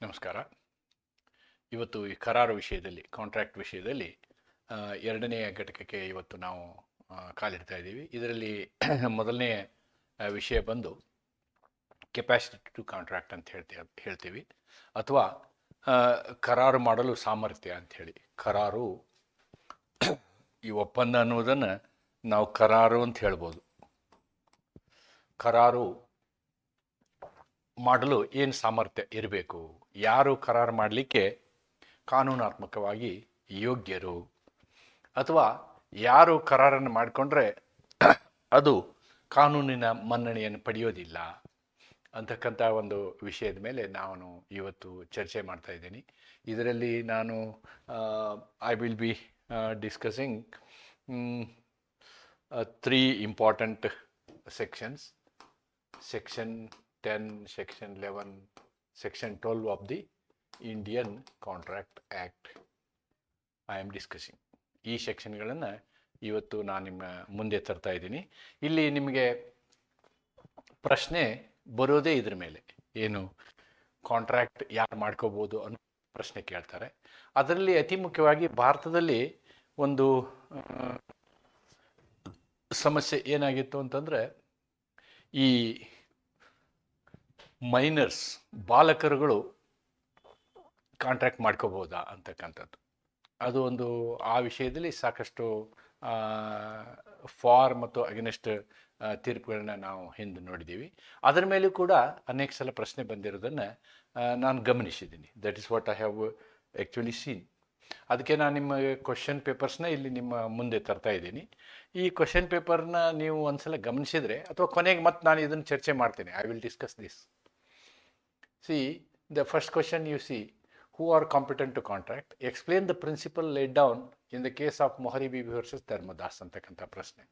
ನಮಸ್ಕಾರ. ಇವತ್ತು ಈ ಕರಾರು ವಿಷಯದಲ್ಲಿ, ಕಾಂಟ್ರಾಕ್ಟ್ ವಿಷಯದಲ್ಲಿ ಎರಡನೆಯ ಘಟಕಕ್ಕೆ ಇವತ್ತು ನಾವು ಕಾಲಿಡ್ತಾ ಇದ್ದೀವಿ. ಇದರಲ್ಲಿ ಮೊದಲನೇ ವಿಷಯ ಬಂದು ಕೆಪಾಸಿಟಿ ಟು ಕಾಂಟ್ರಾಕ್ಟ್ ಅಂತ ಹೇಳ್ತೀವಿ, ಅಥವಾ ಕರಾರು ಮಾಡಲು ಸಾಮರ್ಥ್ಯ ಅಂಥೇಳಿ. ಕರಾರು, ಈ ಒಪ್ಪಂದ ಅನ್ನೋದನ್ನು ನಾವು ಕರಾರು ಅಂತ ಹೇಳ್ಬೋದು. ಕರಾರು ಮಾಡಲು ಏನು ಸಾಮರ್ಥ್ಯ ಇರಬೇಕು, ಯಾರು ಕರಾರು ಮಾಡಲಿಕ್ಕೆ ಕಾನೂನಾತ್ಮಕವಾಗಿ ಯೋಗ್ಯರು, ಅಥವಾ ಯಾರು ಕರಾರನ್ನು ಮಾಡಿಕೊಂಡ್ರೆ ಅದು ಕಾನೂನಿನ ಮನ್ನಣೆಯನ್ನು ಪಡೆಯೋದಿಲ್ಲ ಅಂತಕ್ಕಂಥ ಒಂದು ವಿಷಯದ ಮೇಲೆ ನಾನು ಇವತ್ತು ಚರ್ಚೆ ಮಾಡ್ತಾ ಇದ್ದೀನಿ. ಇದರಲ್ಲಿ ನಾನು I will be discussing 3 important sections: section 10, Section 11, Section 12 of the Indian Contract Act I am discussing. ಈ ಸೆಕ್ಷನ್ಗಳನ್ನು ಇವತ್ತು ನಾನು ನಿಮ್ಮ ಮುಂದೆ ತರ್ತಾ ಇದ್ದೀನಿ. ಇಲ್ಲಿ ನಿಮಗೆ ಪ್ರಶ್ನೆ ಬರೋದೇ ಇದ್ರ ಮೇಲೆ, ಏನು ಕಾಂಟ್ರಾಕ್ಟ್ ಯಾರು ಮಾಡ್ಕೋಬೋದು ಅನ್ನೋ ಪ್ರಶ್ನೆ ಕೇಳ್ತಾರೆ. ಅದರಲ್ಲಿ ಅತಿ ಮುಖ್ಯವಾಗಿ ಭಾರತದಲ್ಲಿ ಒಂದು ಸಮಸ್ಯೆ ಏನಾಗಿತ್ತು ಅಂತಂದರೆ, ಈ ಮೈನರ್ಸ್, ಬಾಲಕರುಗಳು ಕಾಂಟ್ರಾಕ್ಟ್ ಮಾಡ್ಕೋಬೋದಾ ಅಂತಕ್ಕಂಥದ್ದು. ಅದು ಒಂದು, ಆ ವಿಷಯದಲ್ಲಿ ಸಾಕಷ್ಟು ಫಾರ್ ಮತ್ತು ಅಗೇನೆಸ್ಟ್ ತೀರ್ಪುಗಳನ್ನ ನಾವು ಹಿಂದೆ ನೋಡಿದ್ದೀವಿ. ಅದರ ಮೇಲೂ ಕೂಡ ಅನೇಕ ಸಲ ಪ್ರಶ್ನೆ ಬಂದಿರೋದನ್ನು ನಾನು ಗಮನಿಸಿದ್ದೀನಿ. That is what I have actually seen. ಅದಕ್ಕೆ ನಾನು ನಿಮ್ಮ ಕ್ವಶನ್ ಪೇಪರ್ಸ್ನ ಇಲ್ಲಿ ನಿಮ್ಮ ಮುಂದೆ ತರ್ತಾ ಇದ್ದೀನಿ. ಈ ಕ್ವಶನ್ ಪೇಪರ್ನ ನೀವು ಒಂದ್ಸಲ ಗಮನಿಸಿದರೆ, ಅಥವಾ ಕೊನೆಗೆ ಮತ್ತೆ ನಾನು ಇದನ್ನು ಚರ್ಚೆ ಮಾಡ್ತೇನೆ. I will discuss this. See, the first question you see, who are competent to contract? Explain the principle laid down in the case of Mohari Bibi versus ಧರ್ಮದಾಸ್ ಅಂತಕ್ಕಂಥ ಪ್ರಶ್ನೆ.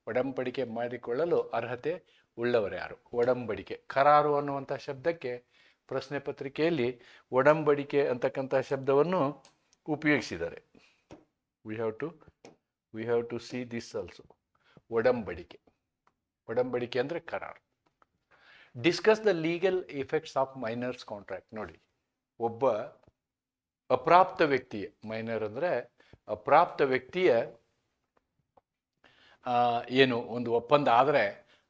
ಒಡಂಬಡಿಕೆ ಮಾಡಿಕೊಳ್ಳಲು ಅರ್ಹತೆ ಉಳ್ಳವರು ಯಾರು? ಒಡಂಬಡಿಕೆ, ಕರಾರು ಅನ್ನುವಂಥ ಶಬ್ದಕ್ಕೆ ಪ್ರಶ್ನೆ ಪತ್ರಿಕೆಯಲ್ಲಿ ಒಡಂಬಡಿಕೆ ಅಂತಕ್ಕಂಥ ಶಬ್ದವನ್ನು ಉಪಯೋಗಿಸಿದ್ದಾರೆ. We have to see this also. ಒಡಂಬಡಿಕೆ, ಒಡಂಬಡಿಕೆ ಅಂದರೆ ಕರಾರು. Discuss the legal effects of minor's contract. ನೋಡಿ, ಒಬ್ಬ ಅಪ್ರಾಪ್ತ ವ್ಯಕ್ತಿಯ, ಮೈನರ್ ಅಂದರೆ ಅಪ್ರಾಪ್ತ ವ್ಯಕ್ತಿಯ ಏನು ಒಂದು ಒಪ್ಪಂದ ಆದರೆ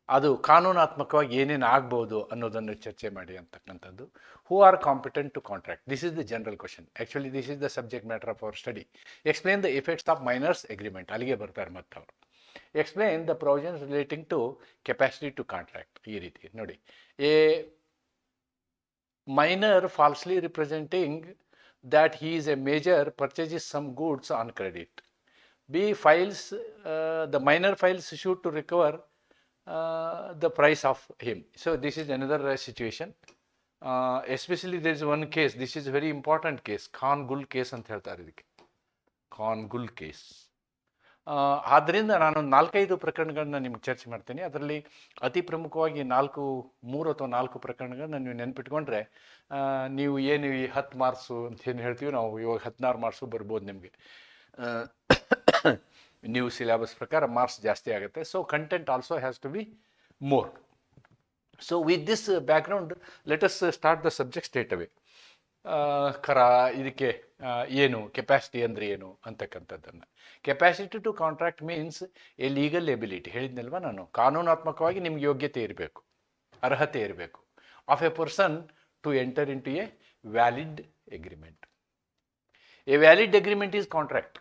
ಅದು ಕಾನೂನಾತ್ಮಕವಾಗಿ ಏನೇನು ಆಗ್ಬೋದು ಅನ್ನೋದನ್ನು ಚರ್ಚೆ ಮಾಡಿ ಅಂತಕ್ಕಂಥದ್ದು. Who are competent to contract? This is the general question. Actually this is the subject matter of our study. Explain the effects of minors agreement. ಅಲ್ಲಿಗೆ ಬರ್ತಾರೆ ಮತ್ತು ಅವರು. Explain the provisions relating to capacity to contract. ಈ ರೀತಿ ನೋಡಿ, a minor falsely representing that he is a major purchases some goods on credit. B files, the minor files suit to recover the price of him. So this is another situation. Especially there is one case, this is a very important case, Khan Gul case ಅಂತ ಹೇಳ್ತಾರೆ ಇದಕ್ಕೆ, Khan Gul case. ಆದ್ದರಿಂದ ನಾನು 4-5 ಪ್ರಕರಣಗಳನ್ನ ನಿಮ್ಗೆ ಚರ್ಚೆ ಮಾಡ್ತೀನಿ. ಅದರಲ್ಲಿ ಅತಿ ಪ್ರಮುಖವಾಗಿ 3 ಅಥವಾ 4 ಪ್ರಕರಣಗಳನ್ನ ನೀವು ನೆನ್ಪಿಟ್ಕೊಂಡ್ರೆ ನೀವು ಏನು ಈ 10 ಮಾರ್ಕ್ಸು ಅಂತ ಏನು ಹೇಳ್ತೀವಿ ನಾವು, ಇವಾಗ 16 ಮಾರ್ಕ್ಸು ಬರ್ಬೋದು ನಿಮಗೆ. ನೀವು ಸಿಲೆಬಸ್ ಪ್ರಕಾರ ಮಾರ್ಕ್ಸ್ ಜಾಸ್ತಿ ಆಗುತ್ತೆ. So content also has to be more. So with this background let us start the subject straight away. ಇದಕ್ಕೆ ಏನು ಕೆಪಾಸಿಟಿ ಅಂದರೆ ಏನು ಅಂತಕ್ಕಂಥದ್ದನ್ನು. Capacity to contract means a legal ability. ಹೇಳಿದ್ನಲ್ವ ನಾನು, ಕಾನೂನಾತ್ಮಕವಾಗಿ ನಿಮ್ಗೆ ಯೋಗ್ಯತೆ ಇರಬೇಕು, ಅರ್ಹತೆ ಇರಬೇಕು, of a person to enter into a valid agreement. A valid agreement is contract.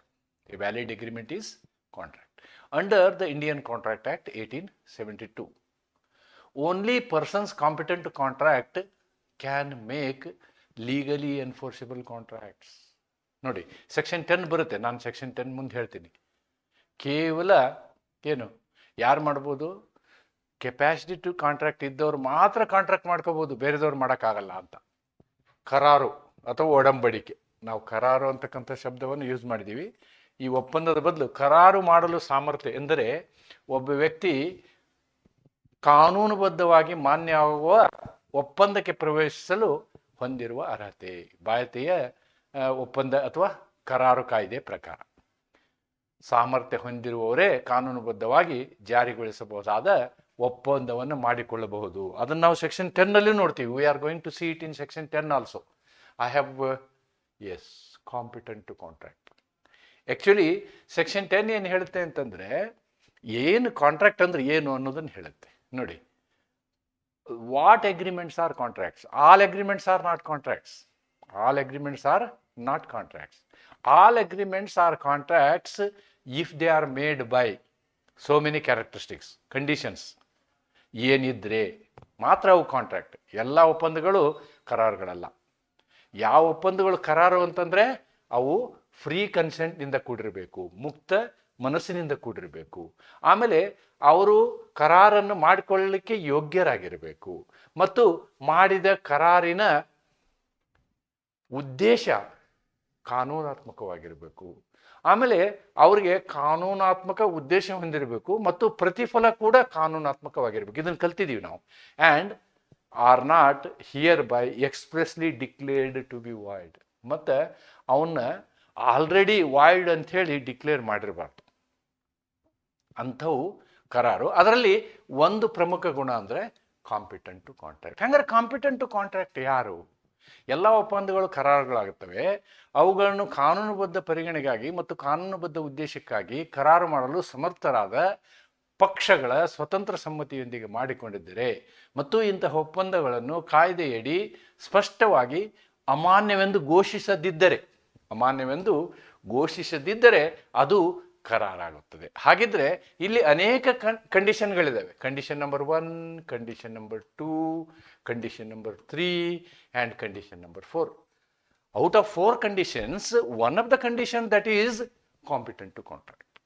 A valid agreement is contract. Under the Indian contract act 1872, only persons competent to contract can make legally enforceable contracts. ನೋಡಿ, section 10 ಬರುತ್ತೆ, ನಾನು section 10 ಮುಂದೆ ಹೇಳ್ತೀನಿ. ಕೇವಲ ಏನು ಯಾರು ಮಾಡ್ಬೋದು? Capacity to contract ಇದ್ದವ್ರು ಮಾತ್ರ ಕಾಂಟ್ರಾಕ್ಟ್ ಮಾಡ್ಕೋಬೋದು, ಬೇರೆದವ್ರು ಮಾಡೋಕ್ಕಾಗಲ್ಲ ಅಂತ. ಕರಾರು ಅಥವಾ ಒಡಂಬಡಿಕೆ, ನಾವು ಕರಾರು ಅಂತಕ್ಕಂಥ ಶಬ್ದವನ್ನು ಯೂಸ್ ಮಾಡಿದ್ದೀವಿ. ಈ ಒಪ್ಪಂದದ ಬದಲು ಕರಾರು ಮಾಡಲು ಸಾಮರ್ಥ್ಯ ಎಂದರೆ ಒಬ್ಬ ವ್ಯಕ್ತಿ ಕಾನೂನುಬದ್ಧವಾಗಿ ಮಾನ್ಯ ಆಗುವ ಒಪ್ಪಂದಕ್ಕೆ ಪ್ರವೇಶಿಸಲು ಹೊಂದಿರುವ ಅರ್ಹತೆ. ಭಾರತೀಯ ಒಪ್ಪಂದ ಅಥವಾ ಕರಾರು ಕಾಯ್ದೆ ಪ್ರಕಾರ ಸಾಮರ್ಥ್ಯ ಹೊಂದಿರುವವರೇ ಕಾನೂನುಬದ್ಧವಾಗಿ ಜಾರಿಗೊಳಿಸಬಹುದಾದ ಒಪ್ಪಂದವನ್ನು ಮಾಡಿಕೊಳ್ಳಬಹುದು. ಅದನ್ನು ನಾವು ಸೆಕ್ಷನ್ 10 ನೋಡ್ತೀವಿ. We are going to see it in section 10 also. I have is competent to contract. Actually section 10 ಏನು ಹೇಳುತ್ತೆ ಅಂತಂದರೆ, ಏನು ಕಾಂಟ್ರಾಕ್ಟ್ ಅಂದರೆ ಏನು ಅನ್ನೋದನ್ನು ಹೇಳುತ್ತೆ. ನೋಡಿ, what agreements are contracts? All agreements are not contracts. All agreements are not contracts. All agreements are contracts if they are made by so many characteristics, conditions ಏನಿದ್ರೆ ಮಾತ್ರ ಅವು ಕಾಂಟ್ರಾಕ್ಟ್. ಎಲ್ಲ ಒಪ್ಪಂದಗಳು ಕರಾರುಗಳಲ್ಲ. ಯಾವ ಒಪ್ಪಂದಗಳು ಕರಾರು ಅಂತಂದರೆ ಅವು ಫ್ರೀ ಕನ್ಸೆಂಟ್ನಿಂದ ಕೂಡಿರಬೇಕು, ಮುಕ್ತ ಮನಸ್ಸಿನಿಂದ ಕೂಡಿರಬೇಕು. ಆಮೇಲೆ ಅವರು ಕರಾರನ್ನು ಮಾಡಿಕೊಳ್ಳಲಿಕ್ಕೆ ಯೋಗ್ಯರಾಗಿರಬೇಕು ಮತ್ತು ಮಾಡಿದ ಕರಾರಿನ ಉದ್ದೇಶ ಕಾನೂನಾತ್ಮಕವಾಗಿರಬೇಕು. ಆಮೇಲೆ ಅವರಿಗೆ ಕಾನೂನಾತ್ಮಕ ಉದ್ದೇಶ ಹೊಂದಿರಬೇಕು ಮತ್ತು ಪ್ರತಿಫಲ ಕೂಡ ಕಾನೂನಾತ್ಮಕವಾಗಿರ್ಬೇಕು. ಇದನ್ನು ಕಲ್ತಿದ್ದೀವಿ ನಾವು. And are not hereby expressly declared to be void. ಮತ್ತು ಅವನ್ನ ಆಲ್ರೆಡಿ ವಾಯ್ಡ್ ಅಂಥೇಳಿ ಡಿಕ್ಲೇರ್ ಮಾಡಿರಬಾರ್ದು. ಅಂಥವು ಕರಾರು. ಅದರಲ್ಲಿ ಒಂದು ಪ್ರಮುಖ ಗುಣ ಅಂದರೆ ಕಾಂಪಿಟೆಂಟ್ ಟು ಕಾಂಟ್ರಾಕ್ಟ್. ಹಂಗಾರೆ ಕಾಂಪಿಟೆಂಟ್ ಟು ಕಾಂಟ್ರಾಕ್ಟ್ ಯಾರು? ಎಲ್ಲ ಒಪ್ಪಂದಗಳು ಕರಾರುಗಳಾಗುತ್ತವೆ. ಅವುಗಳನ್ನು ಕಾನೂನುಬದ್ಧ ಪರಿಗಣೆಗಾಗಿ ಮತ್ತು ಕಾನೂನುಬದ್ಧ ಉದ್ದೇಶಕ್ಕಾಗಿ ಕರಾರು ಮಾಡಲು ಸಮರ್ಥರಾದ ಪಕ್ಷಗಳ ಸ್ವತಂತ್ರ ಸಮ್ಮತಿಯೊಂದಿಗೆ ಮಾಡಿಕೊಂಡಿದ್ದರೆ ಮತ್ತು ಇಂತಹ ಒಪ್ಪಂದಗಳನ್ನು ಕಾಯ್ದೆಯಡಿ ಸ್ಪಷ್ಟವಾಗಿ ಅಮಾನ್ಯವೆಂದು ಘೋಷಿಸದಿದ್ದರೆ ಅದು ಕರಾರಾಗುತ್ತದೆ. ಹಾಗಿದ್ರೆ ಇಲ್ಲಿ ಅನೇಕ ಕಂಡೀಷನ್ಗಳಿದ್ದಾವೆ. Condition number 1, condition number 2, condition number 3 and condition number 4. Out of 4 conditions, one of the condition that is competent to contract.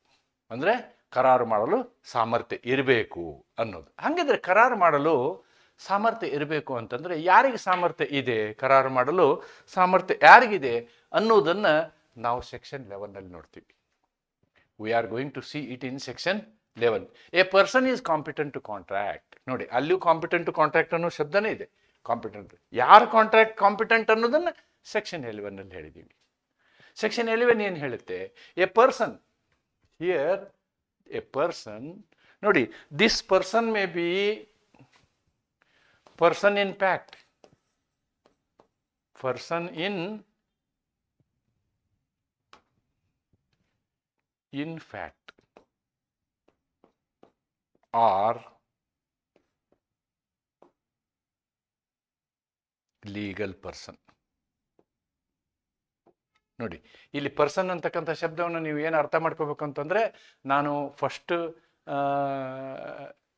ಅಂದರೆ ಕರಾರು ಮಾಡಲು ಸಾಮರ್ಥ್ಯ ಇರಬೇಕು ಅನ್ನೋದು. ಹಾಗಿದ್ರೆ ಕರಾರು ಮಾಡಲು ಸಾಮರ್ಥ್ಯ ಇರಬೇಕು ಅಂತಂದರೆ ಯಾರಿಗೆ ಸಾಮರ್ಥ್ಯ ಇದೆ, ಕರಾರು ಮಾಡಲು ಸಾಮರ್ಥ್ಯ ಯಾರಿಗಿದೆ ಅನ್ನೋದನ್ನು ನಾವು ಸೆಕ್ಷನ್ 11ನಲ್ಲಿ ನೋಡ್ತೀವಿ. We are going to see it in section 11. A person is competent to contract. ನೋಡಿ, ಅಲ್ಲಿಯೂ ಕಾಂಪಿಟೆಂಟ್ ಟು ಕಾಂಟ್ರಾಕ್ಟ್ ಅನ್ನೋ ಶಬ್ದನೇ ಇದೆ. ಕಾಂಪಿಟೆಂಟ್ ಯಾರು ಕಾಂಪಿಟೆಂಟ್ ಅನ್ನೋದನ್ನು ಸೆಕ್ಷನ್ 11ನಲ್ಲಿ ಹೇಳಿದ್ದೀವಿ. ಸೆಕ್ಷನ್ 11 ಏನು ಹೇಳುತ್ತೆ? A person, here a person, ನೋಡಿ, this person may be person in fact, person in fact or legal person. ನೋಡಿ, ಇಲ್ಲಿ ಪರ್ಸನ್ ಅಂತಕ್ಕಂಥ ಶಬ್ದವನ್ನು ನೀವು ಏನು ಅರ್ಥ ಮಾಡ್ಕೋಬೇಕು ಅಂತಂದರೆ, ನಾನು ಫಸ್ಟ್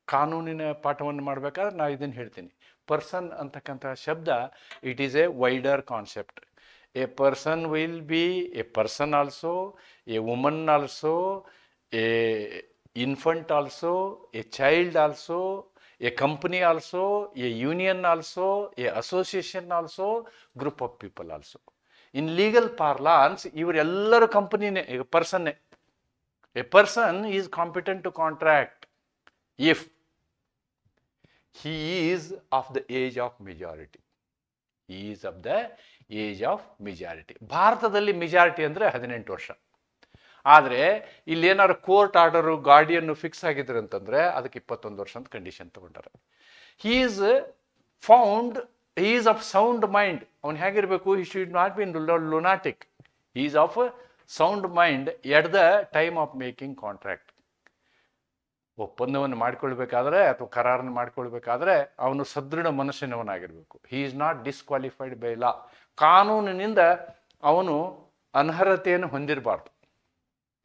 ಕಾನೂನಿನ ಪಾಠವನ್ನು ಮಾಡಬೇಕಾದ್ರೆ ನಾನು ಇದನ್ನು ಹೇಳ್ತೀನಿ. ಪರ್ಸನ್ ಅಂತಕ್ಕಂಥ ಶಬ್ದ it is A wider concept. A person will be a person also, a woman also, a infant also, a child also, a company also, a union also, a association also, group of people also. In legal parlance, ಇವರೆಲ್ಲರೂ ಕಂಪನಿನೇ, ಪರ್ಸನ್ನೇ. A person is competent to contract if he is of the age of majority. He is of the age of majority. ಭಾರತದಲ್ಲಿ majority ಅಂದರೆ 18 ವರ್ಷ. ಆದರೆ ಇಲ್ಲೇನಾದ್ರು court order ಗಾರ್ಡಿಯನ್ನು fix ಆಗಿದ್ರು ಅಂತಂದರೆ ಅದಕ್ಕೆ 21 ವರ್ಷ ಅಂತ ಕಂಡೀಷನ್ ತಗೊಂಡಾರೆ. He is of sound mind. ಅವನು ಹೇಗಿರಬೇಕು? He should not be lunatic. He is of sound mind at the time of making contract. ಒಪ್ಪಂದವನ್ನು ಮಾಡಿಕೊಳ್ಬೇಕಾದ್ರೆ ಅಥವಾ ಕರಾರನ್ನು ಮಾಡಿಕೊಳ್ಬೇಕಾದ್ರೆ ಅವನು ಸದೃಢ ಮನಸ್ಸಿನವನಾಗಿರಬೇಕು. He is not disqualified by law. ಕಾನೂನಿನಿಂದ ಅವನು ಅನರ್ಹತೆಯನ್ನು ಹೊಂದಿರಬಾರ್ದು.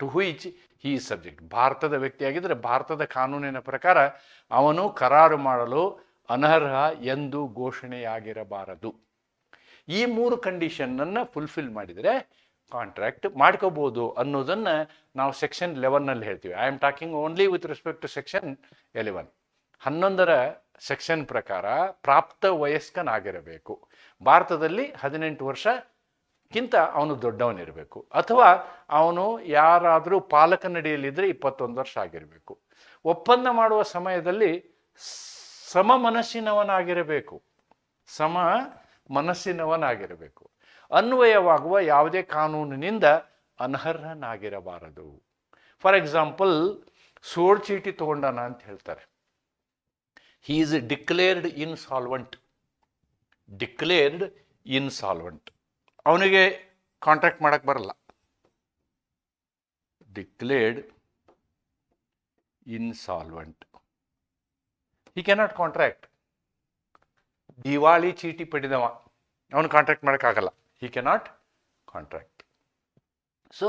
To which he is subject. ಭಾರತದ ವ್ಯಕ್ತಿಯಾಗಿದ್ದರೆ ಭಾರತದ ಕಾನೂನಿನ ಪ್ರಕಾರ ಅವನು ಕರಾರು ಮಾಡಲು ಅನರ್ಹ ಎಂದು ಘೋಷಣೆಯಾಗಿರಬಾರದು. ಈ 3 ಕಂಡೀಷನ್ನನ್ನು ಫುಲ್ಫಿಲ್ ಮಾಡಿದರೆ ಕಾಂಟ್ರಾಕ್ಟ್ ಮಾಡ್ಕೋಬಹುದು ಅನ್ನೋದನ್ನು ನಾವು ಸೆಕ್ಷನ್ 11ನಲ್ಲಿ ಹೇಳ್ತೀವಿ. I am talking only with respect to section 11. 11ರ ಸೆಕ್ಷನ್ ಪ್ರಕಾರ ಪ್ರಾಪ್ತ ವಯಸ್ಕನಾಗಿರಬೇಕು. ಭಾರತದಲ್ಲಿ 18 ವರ್ಷಕ್ಕಿಂತ ಅವನು ದೊಡ್ಡವನಿರಬೇಕು, ಅಥವಾ ಅವನು ಯಾರಾದರೂ ಪಾಲಕನಡಿಯಲ್ಲಿದ್ದರೆ 21 ವರ್ಷ ಆಗಿರಬೇಕು. ಒಪ್ಪಂದ ಮಾಡುವ ಸಮಯದಲ್ಲಿ ಸಮ ಮನಸ್ಸಿನವನಾಗಿರಬೇಕು. ಅನ್ವಯವಾಗುವ ಯಾವುದೇ ಕಾನೂನಿನಿಂದ ಅನರ್ಹನಾಗಿರಬಾರದು. ಫಾರ್ ಎಕ್ಸಾಂಪಲ್, ಸೋಡ್ ಚೀಟಿ ತಗೊಂಡಾನ ಅಂತ ಹೇಳ್ತಾರೆ. He is declared insolvent. ಅವನಿಗೆ ಕಾಂಟ್ರಾಕ್ಟ್ ಮಾಡಕ್ಕೆ ಬರಲ್ಲ. Declared insolvent, he cannot contract. ದಿವಾಳಿ ಚೀಟಿ ಪಡೆದವ, ಅವನು ಕಾಂಟ್ರಾಕ್ಟ್ ಮಾಡೋಕ್ಕಾಗಲ್ಲ. He cannot contract. So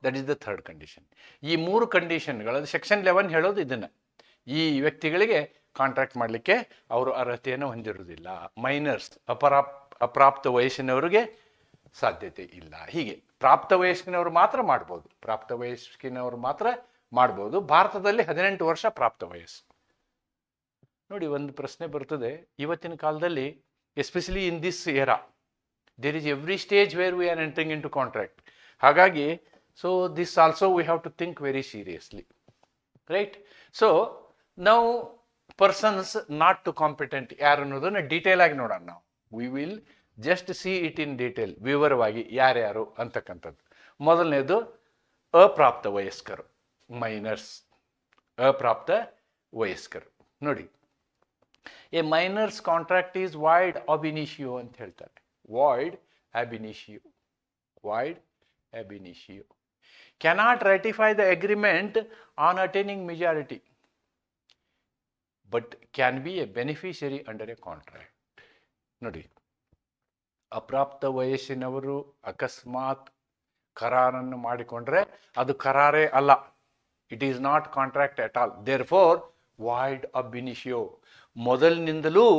that is the third condition. ಈ 3 ಕಂಡೀಷನ್ಗಳಲ್ಲಿ ಸೆಕ್ಷನ್ 11 ಹೇಳೋದು ಇದನ್ನು. ಈ ವ್ಯಕ್ತಿಗಳಿಗೆ ಕಾಂಟ್ರಾಕ್ಟ್ ಮಾಡಲಿಕ್ಕೆ ಅವರು ಅರ್ಹತೆಯನ್ನು ಹೊಂದಿರುವುದಿಲ್ಲ. ಮೈನರ್ಸ್, ಅಪ್ರಾಪ್ತ ವಯಸ್ಸಿನವರಿಗೆ ಸಾಧ್ಯತೆ ಇಲ್ಲ. ಹೀಗೆ ಪ್ರಾಪ್ತ ವಯಸ್ಸಿನವರು ಮಾತ್ರ ಮಾಡ್ಬೋದು, ಪ್ರಾಪ್ತ ವಯಸ್ಸಿನವರು ಮಾತ್ರ ಮಾಡ್ಬೋದು. ಭಾರತದಲ್ಲಿ 18 ವರ್ಷ ಪ್ರಾಪ್ತ ವಯಸ್ಸು. ನೋಡಿ, ಒಂದು ಪ್ರಶ್ನೆ ಬರ್ತದೆ ಇವತ್ತಿನ ಕಾಲದಲ್ಲಿ, especially in this era, there is every stage where we are entering into contract. ಹಾಗಾಗಿ so this also we have to think very seriously, right? So ನಾವು ಪರ್ಸನ್ಸ್ ನಾಟ್ ಟು ಕಾಂಪಿಟೆಂಟ್ ಯಾರು ಅನ್ನೋದನ್ನು ಡೀಟೇಲ್ ಆಗಿ ನೋಡೋಣ. ನಾವು we will just see it in detail, ವಿವರವಾಗಿ ಯಾರ್ಯಾರು ಅಂತಕ್ಕಂಥದ್ದು. ಮೊದಲನೇದು ಅಪ್ರಾಪ್ತ ವಯಸ್ಕರು, ಮೈನರ್ಸ್, ಅಪ್ರಾಪ್ತ ವಯಸ್ಕರು. ನೋಡಿ, a minors contract is void ab ಇನಿಷಿಯೋ ಅಂತ ಹೇಳ್ತಾರೆ. Void ab ಇನಿಷಿಯೋ, void ab initio, cannot ratify the agreement on attaining majority, but can be a beneficiary under a contract. ನೋಡಿ, ಅಪ್ರಾಪ್ತ ವಯಸ್ಸಿನವರು ಅಕಸ್ಮಾತ್ ಕರಾರನ್ನು ಮಾಡಿಕೊಂಡ್ರೆ ಅದು ಕರಾರೇ ಅಲ್ಲ. It is not contract at all. Therefore void ab initio, ಮೊದಲಿನಿಂದಲೂ,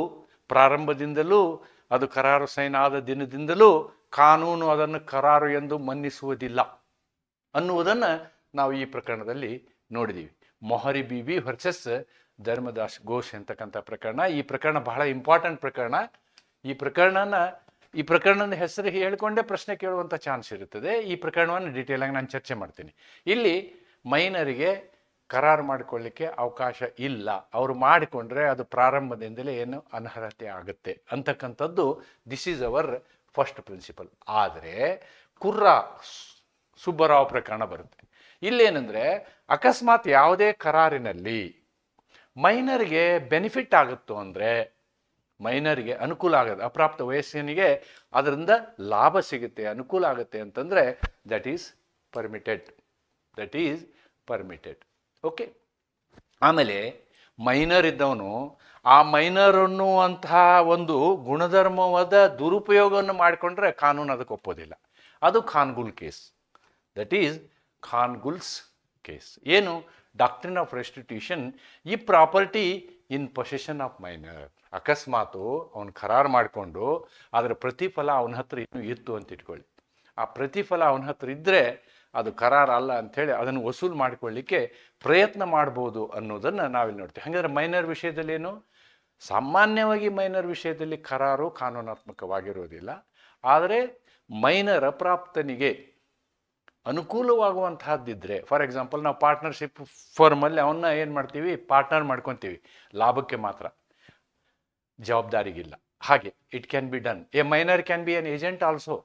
ಪ್ರಾರಂಭದಿಂದಲೂ, ಅದು ಕರಾರು ಸೈನ್ ಆದ ದಿನದಿಂದಲೂ ಕಾನೂನು ಅದನ್ನು ಕರಾರು ಎಂದು ಮನ್ನಿಸುವುದಿಲ್ಲ ಅನ್ನುವುದನ್ನು ನಾವು ಈ ಪ್ರಕರಣದಲ್ಲಿ ನೋಡಿದ್ದೀವಿ. ಮೊಹರಿ ಬಿಬಿ ವರ್ಸಸ್ ಧರ್ಮದಾಸ್ ಘೋಷ್ ಅಂತಕ್ಕಂಥ ಪ್ರಕರಣ. ಈ ಪ್ರಕರಣ ಬಹಳ ಇಂಪಾರ್ಟೆಂಟ್ ಪ್ರಕರಣ. ಈ ಪ್ರಕರಣದ ಹೆಸರು ಹೇಳಿಕೊಂಡೇ ಪ್ರಶ್ನೆ ಕೇಳುವಂಥ ಚಾನ್ಸ್ ಇರುತ್ತದೆ. ಈ ಪ್ರಕರಣವನ್ನು ಡೀಟೇಲ್ ಆಗಿ ನಾನು ಚರ್ಚೆ ಮಾಡ್ತೀನಿ. ಇಲ್ಲಿ ಮೈನರಿಗೆ ಕರಾರು ಮಾಡಿಕೊಳ್ಳಿಕ್ಕೆ ಅವಕಾಶ ಇಲ್ಲ. ಅವರು ಮಾಡಿಕೊಂಡ್ರೆ ಅದು ಪ್ರಾರಂಭದಿಂದಲೇ ಏನು ಅನರ್ಹತೆ ಆಗುತ್ತೆ ಅಂತಕ್ಕಂಥದ್ದು this is our first principle. ಆದರೆ ಕುರ್ರಾ ಸುಬ್ಬರಾವ್ ಪ್ರಕರಣ ಬರುತ್ತೆ. ಇಲ್ಲೇನೆಂದರೆ, ಅಕಸ್ಮಾತ್ ಯಾವುದೇ ಕರಾರಿನಲ್ಲಿ ಮೈನರ್ಗೆ ಬೆನಿಫಿಟ್ ಆಗುತ್ತೋ ಅಂದರೆ, ಮೈನರ್ಗೆ ಅನುಕೂಲ ಆಗೋದು, ಅಪ್ರಾಪ್ತ ವಯಸ್ಸಿನಿಗೆ ಅದರಿಂದ ಲಾಭ ಸಿಗುತ್ತೆ, ಅನುಕೂಲ ಆಗುತ್ತೆ ಅಂತಂದರೆ that is permitted, that is permitted. Okay. ಆಮೇಲೆ ಮೈನರ್ ಇದ್ದವನು ಆ ಮೈನರ್ ಅನ್ನುವಂತಹ ಒಂದು ಗುಣಧರ್ಮವಾದ ದುರುಪಯೋಗವನ್ನು ಮಾಡಿಕೊಂಡ್ರೆ ಕಾನೂನು ಅದಕ್ಕೆ ಒಪ್ಪೋದಿಲ್ಲ. ಅದು Khan Gul case, that is Khan Gul's case. ಏನು? Doctrine of restitution. ಈ property in possession of minor. ಅಕಸ್ಮಾತು ಅವನು ಕರಾರು ಮಾಡಿಕೊಂಡು ಅದರ ಪ್ರತಿಫಲ ಅವನ ಹತ್ರ ಇನ್ನೂ ಇತ್ತು ಅಂತ ಇಟ್ಕೊಳ್ಳಿ. ಆ ಪ್ರತಿಫಲ ಅವನ ಹತ್ರ ಇದ್ದರೆ ಅದು ಕರಾರ ಅಲ್ಲ ಅಂಥೇಳಿ ಅದನ್ನು ವಸೂಲು ಮಾಡಿಕೊಳ್ಳಿಕ್ಕೆ ಪ್ರಯತ್ನ ಮಾಡ್ಬೋದು ಅನ್ನೋದನ್ನು ನಾವಿಲ್ಲಿ ನೋಡ್ತೀವಿ. ಹಾಗಾದರೆ ಮೈನರ್ ವಿಷಯದಲ್ಲಿ ಏನು? ಸಾಮಾನ್ಯವಾಗಿ ಮೈನರ್ ವಿಷಯದಲ್ಲಿ ಕರಾರು ಕಾನೂನಾತ್ಮಕವಾಗಿರೋದಿಲ್ಲ. ಆದರೆ ಮೈನರ್ ಅಪ್ರಾಪ್ತನಿಗೆ ಅನುಕೂಲವಾಗುವಂತಹದ್ದಿದ್ದರೆ, ಫಾರ್ ಎಕ್ಸಾಂಪಲ್ ನಾವು ಪಾರ್ಟ್ನರ್ಶಿಪ್ ಫರ್ಮಲ್ಲಿ ಅವನ್ನ ಏನು ಮಾಡ್ತೀವಿ, ಪಾರ್ಟ್ನರ್ ಮಾಡ್ಕೊತೀವಿ, ಲಾಭಕ್ಕೆ ಮಾತ್ರ, ಜವಾಬ್ದಾರಿಗಿಲ್ಲ. ಹಾಗೆ it can be done. A minor can be an agent also,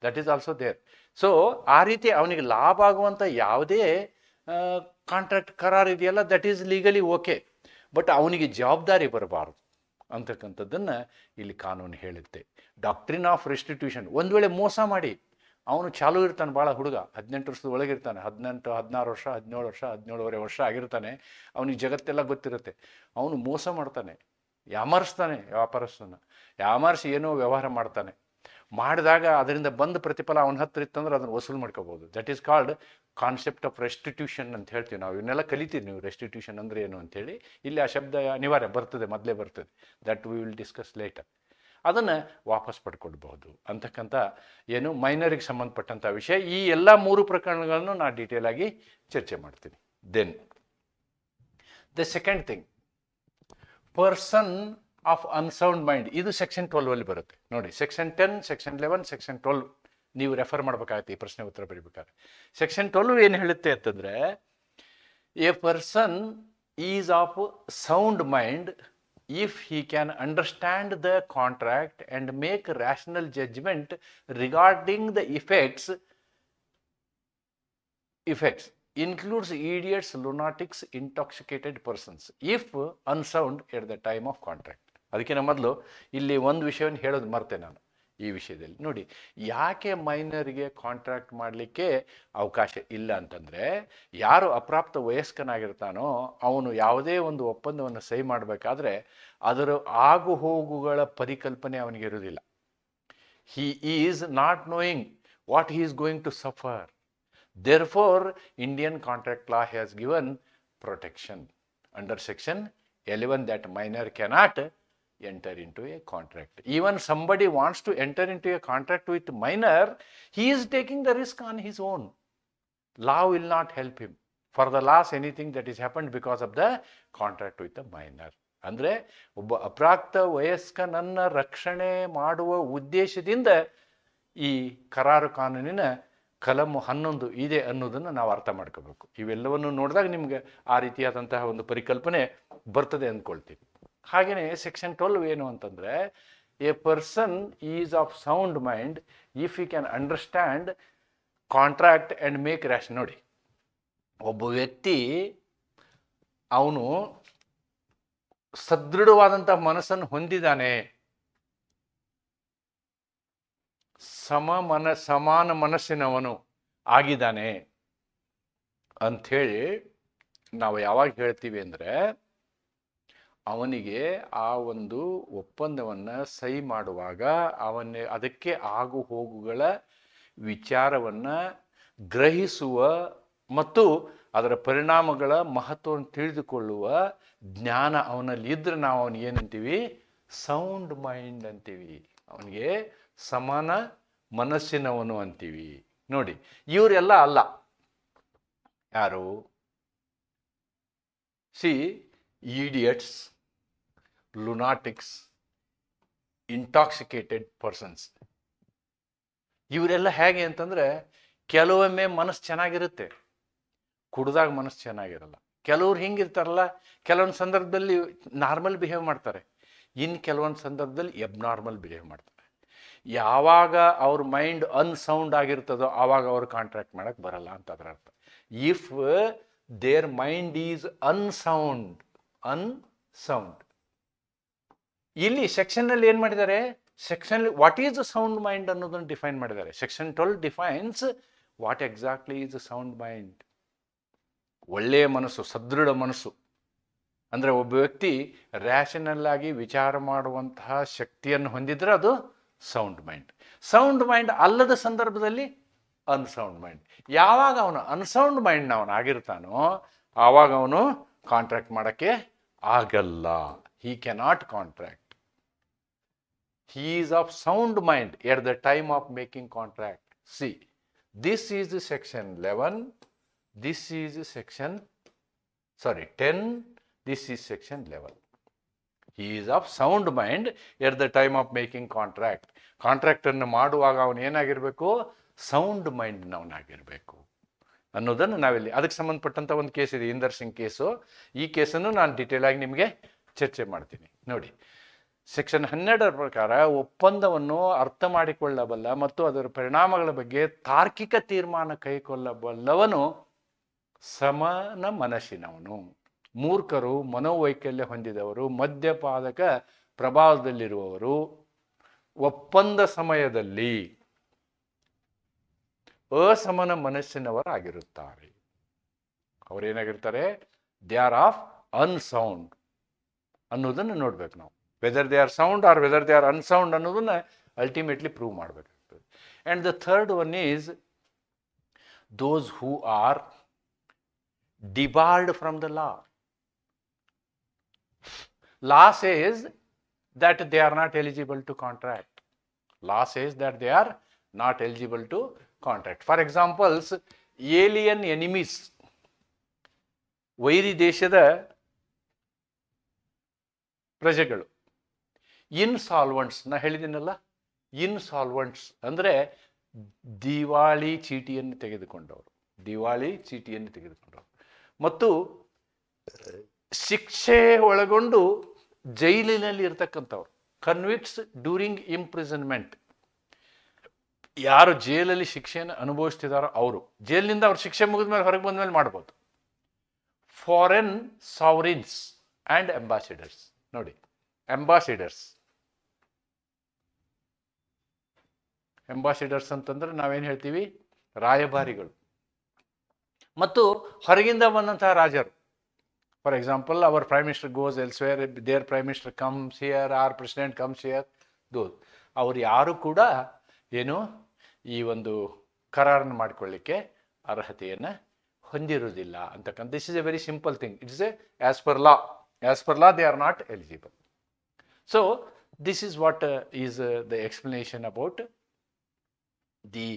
that is also there. So ಆ ರೀತಿ ಅವನಿಗೆ ಲಾಭ ಆಗುವಂಥ ಯಾವುದೇ ಕಾಂಟ್ರಾಕ್ಟ್ ಕರಾರ್ ಇದೆಯಲ್ಲ, that is legally okay. But ಅವನಿಗೆ ಜವಾಬ್ದಾರಿ ಬರಬಾರ್ದು ಅಂತಕ್ಕಂಥದ್ದನ್ನು ಇಲ್ಲಿ ಕಾನೂನು ಹೇಳುತ್ತೆ. Doctrine of restitution. ಒಂದು ವೇಳೆ ಮೋಸ ಮಾಡಿ ಅವನು ಚಾಲೂ ಇರ್ತಾನೆ, ಭಾಳ ಹುಡುಗ, 18 ವರ್ಷದ ಒಳಗಿರ್ತಾನೆ, 18, 16 ವರ್ಷ, 17 ವರ್ಷ, 17.5 ವರ್ಷ ಆಗಿರ್ತಾನೆ, ಅವನಿಗೆ ಜಗತ್ತೆಲ್ಲ ಗೊತ್ತಿರುತ್ತೆ. ಅವನು ಮೋಸ ಮಾಡ್ತಾನೆ, ಯಾಮಾರಿಸ್ತಾನೆ, ವ್ಯಾಪಾರಸ್ಥನ ಯಾಮಾರಿಸಿ ಏನೋ ವ್ಯವಹಾರ ಮಾಡ್ತಾನೆ. ಮಾಡಿದಾಗ ಅದರಿಂದ ಬಂದ ಪ್ರತಿಫಲ ಅವನ ಹತ್ರ ಇತ್ತಂದ್ರೆ ಅದನ್ನು ವಸೂಲು ಮಾಡ್ಕೋಬೋದು. That is called concept of restitution ಅಂತ ಹೇಳ್ತೀವಿ ನಾವು. ಇವನ್ನೆಲ್ಲ ಕಲಿತೀವಿ ನೀವು, ರೆಸ್ಟಿಟ್ಯೂಷನ್ ಅಂದರೆ ಏನು ಅಂತೇಳಿ. ಇಲ್ಲಿ ಆ ಶಬ್ದ ಅನಿವಾರ್ಯ ಬರ್ತದೆ, ಮೊದಲೇ ಬರ್ತದೆ. That we will discuss later. ಅದನ್ನು ವಾಪಸ್ ಪಡ್ಕೊಳ್ಬಹುದು ಅಂತಕ್ಕಂಥ ಏನು ಮೈನರಿಗೆ ಸಂಬಂಧಪಟ್ಟಂಥ ವಿಷಯ. ಈ ಎಲ್ಲ 3 ಪ್ರಕರಣಗಳನ್ನು ನಾನು ಡೀಟೇಲ್ ಆಗಿ ಚರ್ಚೆ ಮಾಡ್ತೀನಿ. Then the second thing, person of unsound mind. ಇದು ಸೆಕ್ಷನ್ 12 ಬರುತ್ತೆ ನೋಡಿ. ಸೆಕ್ಷನ್ 10, ಸೆಕ್ಷನ್ 11, ಸೆಕ್ಷನ್ 12 ನೀವು ರೆಫರ್ ಮಾಡಬೇಕಾಗತ್ತೆ ಈ ಪ್ರಶ್ನೆ ಉತ್ತರ ಬರೀಬೇಕಾದ್ರೆ. ಸೆಕ್ಷನ್ 12 ಏನು ಹೇಳುತ್ತೆ ಅಂತಂದರೆ, a person is of sound mind if he can understand the contract and make rational judgment regarding the effects includes idiots, lunatics, intoxicated persons if unsound at the time of contract. ಅದಕ್ಕಿಂತ ಮೊದಲು ಇಲ್ಲಿ ಒಂದು ವಿಷಯವನ್ನು ಹೇಳೋದು ಮರ್ತೆ ನಾನು. ಈ ವಿಷಯದಲ್ಲಿ ನೋಡಿ. ಯಾಕೆ ಮೈನರ್ಗೆ ಕಾಂಟ್ರಾಕ್ಟ್ ಮಾಡಲಿಕ್ಕೆ ಅವಕಾಶ ಇಲ್ಲ ಅಂತಂದರೆ, ಯಾರು ಅಪ್ರಾಪ್ತ ವಯಸ್ಕನಾಗಿರ್ತಾನೋ ಅವನು ಯಾವುದೇ ಒಂದು ಒಪ್ಪಂದವನ್ನು ಸಹಿ ಮಾಡಬೇಕಾದ್ರೆ ಅದರ ಆಗು ಹೋಗುಗಳ ಪರಿಕಲ್ಪನೆ ಅವನಿಗೆ ಇರುವುದಿಲ್ಲ. he is not knowing what he is going to suffer. Therefore, Indian contract law has given protection under section 11 that minor cannot enter into a contract. Even somebody wants to enter into a contract with minor, he is taking the risk on his own. Law will not help him for the loss anything that is happened because of the contract with the minor. ಅಂದರೆ ಒಬ್ಬ ಅಪ್ರಾಪ್ತ ವಯಸ್ಕನನ್ನ ರಕ್ಷಣೆ ಮಾಡುವ ಉದ್ದೇಶದಿಂದ ಈ ಕರಾರು ಕಾನೂನಿನ ಕಲಂ 11 ಇದೆ ಅನ್ನೋದನ್ನು ನಾವು ಅರ್ಥ ಮಾಡ್ಕೋಬೇಕು. ಇವೆಲ್ಲವನ್ನು ನೋಡಿದಾಗ ನಿಮ್ಗೆ ಆ ರೀತಿಯಾದಂತಹ ಒಂದು ಪರಿಕಲ್ಪನೆ ಬರ್ತದೆ ಅಂದ್ಕೊಳ್ತೀವಿ. ಹಾಗೆಯೇ ಸೆಕ್ಷನ್ 12 ಏನು ಅಂತಂದರೆ, a person is of sound mind if you can understand contract and make rash. ನೋಡಿ, ಒಬ್ಬ ವ್ಯಕ್ತಿ ಅವನು ಸದೃಢವಾದಂಥ ಮನಸ್ಸನ್ನು ಹೊಂದಿದ್ದಾನೆ, ಸಮಾನ ಮನಸ್ಸಿನವನು ಆಗಿದ್ದಾನೆ ಅಂಥೇಳಿ ನಾವು ಯಾವಾಗ ಹೇಳ್ತೀವಿ ಅಂದರೆ, ಅವನಿಗೆ ಆ ಒಂದು ಒಪ್ಪಂದವನ್ನು ಸಹಿ ಮಾಡುವಾಗ ಅದಕ್ಕೆ ಆಗು ಹೋಗುಗಳ ವಿಚಾರವನ್ನು ಗ್ರಹಿಸುವ ಮತ್ತು ಅದರ ಪರಿಣಾಮಗಳ ಮಹತ್ವವನ್ನು ತಿಳಿದುಕೊಳ್ಳುವ ಜ್ಞಾನ ಅವನಲ್ಲಿ ಇದ್ರೆ ನಾವು ಅವನಿಗೆ ಏನಂತೀವಿ? ಸೌಂಡ್ ಮೈಂಡ್ ಅಂತೀವಿ. ಅವನಿಗೆ ಸಮಾನ ಮನಸ್ಸಿನವನು ಅಂತೀವಿ. ನೋಡಿ, ಇವರೆಲ್ಲ ಅಲ್ಲ. ಯಾರು? See, idiots, lunatics, intoxicated persons. ಇವರೆಲ್ಲ ಹೇಗೆ ಅಂತಂದರೆ, ಕೆಲವೊಮ್ಮೆ ಮನಸ್ಸು ಚೆನ್ನಾಗಿರುತ್ತೆ, ಕುಡ್ದಾಗ ಮನಸ್ಸು ಚೆನ್ನಾಗಿರಲ್ಲ. ಕೆಲವ್ರು ಹಿಂಗಿರ್ತಾರಲ್ಲ, ಕೆಲವೊಂದು ಸಂದರ್ಭದಲ್ಲಿ ನಾರ್ಮಲ್ ಬಿಹೇವ್ ಮಾಡ್ತಾರೆ, ಇನ್ನು ಕೆಲವೊಂದು ಸಂದರ್ಭದಲ್ಲಿ ಎಬ್ನಾರ್ಮಲ್ ಬಿಹೇವ್ ಮಾಡ್ತಾರೆ. ಯಾವಾಗ ಅವ್ರ ಮೈಂಡ್ ಅನ್ಸೌಂಡ್ ಆಗಿರ್ತದೋ ಆವಾಗ ಅವ್ರು ಕಾಂಟ್ರಾಕ್ಟ್ ಮಾಡಕ್ಕೆ ಬರಲ್ಲ ಅಂತ ಅದರ ಅರ್ಥ. If their mind is unsound. ಇಲ್ಲಿ ಸೆಕ್ಷನ್ನಲ್ಲಿ ಏನು ಮಾಡಿದ್ದಾರೆ? Section what is the sound mind ಅನ್ನೋದನ್ನು ಡಿಫೈನ್ ಮಾಡಿದ್ದಾರೆ. Section 12 defines what exactly is the sound mind. ಒಳ್ಳೆಯ ಮನಸ್ಸು, ಸದೃಢ ಮನಸ್ಸು ಅಂದರೆ ಒಬ್ಬ ವ್ಯಕ್ತಿ ರ್ಯಾಷನಲ್ ಆಗಿ ವಿಚಾರ ಮಾಡುವಂತಹ ಶಕ್ತಿಯನ್ನು ಹೊಂದಿದ್ರೆ ಅದು ಸೌಂಡ್ ಮೈಂಡ್. ಸೌಂಡ್ ಮೈಂಡ್ ಅಲ್ಲದ ಸಂದರ್ಭದಲ್ಲಿ ಅನ್ಸೌಂಡ್ ಮೈಂಡ್. ಯಾವಾಗ ಅವನು ಅನ್ಸೌಂಡ್ ಮೈಂಡ್ ಅವನು ಆಗಿರ್ತಾನೋ ಆವಾಗ ಅವನು ಕಾಂಟ್ರಾಕ್ಟ್ ಮಾಡೋಕ್ಕೆ ಆಗಲ್ಲ. He cannot contract. He is of sound mind at the time of making contract. See, this is the section 11, this is the section 10, this is section 11. He is of sound mind at the time of making contract. Contract ಅನ್ನು ಮಾಡುವಾಗ ಅವನು ಏನಾಗಿರಬೇಕು? Sound ಮೈಂಡ್ನವನಾಗಿರಬೇಕು ಅನ್ನೋದನ್ನು ನಾವಿಲ್ಲಿ ಅದಕ್ಕೆ ಸಂಬಂಧಪಟ್ಟಂಥ ಒಂದು case ಇದೆ, ಇಂದರ್ ಸಿಂಗ್ ಕೇಸು. ಈ ಕೇಸನ್ನು ನಾನು ಡೀಟೇಲ್ ಆಗಿ ನಿಮಗೆ ಚರ್ಚೆ ಮಾಡ್ತೀನಿ. ನೋಡಿ, ಸೆಕ್ಷನ್ 12 ಪ್ರಕಾರ ಒಪ್ಪಂದವನ್ನು ಅರ್ಥ ಮಾಡಿಕೊಳ್ಳಬಲ್ಲ ಮತ್ತು ಅದರ ಪರಿಣಾಮಗಳ ಬಗ್ಗೆ ತಾರ್ಕಿಕ ತೀರ್ಮಾನ ಕೈಗೊಳ್ಳಬಲ್ಲವನು ಸಮಾನ ಮನಸ್ಸಿನವನು. ಮೂರ್ಖರು, ಮನೋವೈಕಲ್ಯ ಹೊಂದಿದವರು, ಮದ್ಯಪಾದಕ ಪ್ರಭಾವದಲ್ಲಿರುವವರು ಒಪ್ಪಂದ ಸಮಯದಲ್ಲಿ ಅಸಮಾನ ಮನಸ್ಸಿನವರಾಗಿರುತ್ತಾರೆ. ಅವರೇನಾಗಿರ್ತಾರೆ? ದೇ ಆರ್ ಆಫ್ ಅನ್ಸೌಂಡ್ ಅನ್ನೋದನ್ನು ನೋಡ್ಬೇಕು ನಾವು. Whether they are sound or whether they are unsound ಅನ್ನೋದನ್ನ ಅಲ್ಟಿಮೇಟ್ಲಿ ಪ್ರೂವ್ ಮಾಡಬೇಕಾಗ್ತದೆ. And the third one is those who are debarred from the law. Law says that they are not eligible to contract. Law says that they are not eligible to contract. For examples, alien enemies, ವೈರಿ ದೇಶದ ಪ್ರಜೆಗಳು, ಇನ್ಸಾಲ್ವೆಂಟ್ಸ್, ನಾ ಹೇಳಿದ್ದೀನಲ್ಲ, ಇನ್ಸಾಲ್ವೆಂಟ್ಸ್ ಅಂದರೆ ದಿವಾಳಿ ಚೀಟಿಯನ್ನು ತೆಗೆದುಕೊಂಡವರು, ಮತ್ತು ಶಿಕ್ಷೆ ಒಳಗೊಂಡು ಜೈಲಿನಲ್ಲಿ ಇರ್ತಕ್ಕಂಥವ್ರು, ಕನ್ವಿಕ್ಟ್ಸ್ ಡ್ಯೂರಿಂಗ್ ಇಂಪ್ರಿಸನ್ಮೆಂಟ್. ಯಾರು ಜೈಲಲ್ಲಿ ಶಿಕ್ಷೆಯನ್ನು ಅನುಭವಿಸ್ತಿದಾರೋ ಅವರು, ಜೈಲಿನಿಂದ ಅವ್ರ ಶಿಕ್ಷೆ ಮುಗಿದ ಮೇಲೆ ಹೊರಗೆ ಬಂದ ಮೇಲೆ ಮಾಡ್ಬೋದು. Foreign sovereigns and ambassadors. ನೋಡಿ, ಅಂಬಾಸಿಡರ್ಸ್ ಎಂಬಾಸಿಡರ್ಸ್ ಅಂತಂದ್ರೆ ನಾವೇನು ಹೇಳ್ತೀವಿ, ರಾಯಭಾರಿಗಳು. ಮತ್ತು ಹೊರಗಿಂದ ಬಂದಂತಹ ರಾಜರು, for example our prime minister goes elsewhere, their prime minister comes here, or president comes here, those ಅವ್ರು ಯಾರು ಕೂಡ ಏನು ಈ ಒಂದು ಕರಾರನ್ನು ಮಾಡಿಕೊಳ್ಳಿಕ್ಕೆ ಅರ್ಹತೆಯನ್ನು ಹೊಂದಿರುವುದಿಲ್ಲ ಅಂತಕ್ಕಂಥ. This is a very simple thing. It's a as per law they are not eligible. So this is what is the explanation about the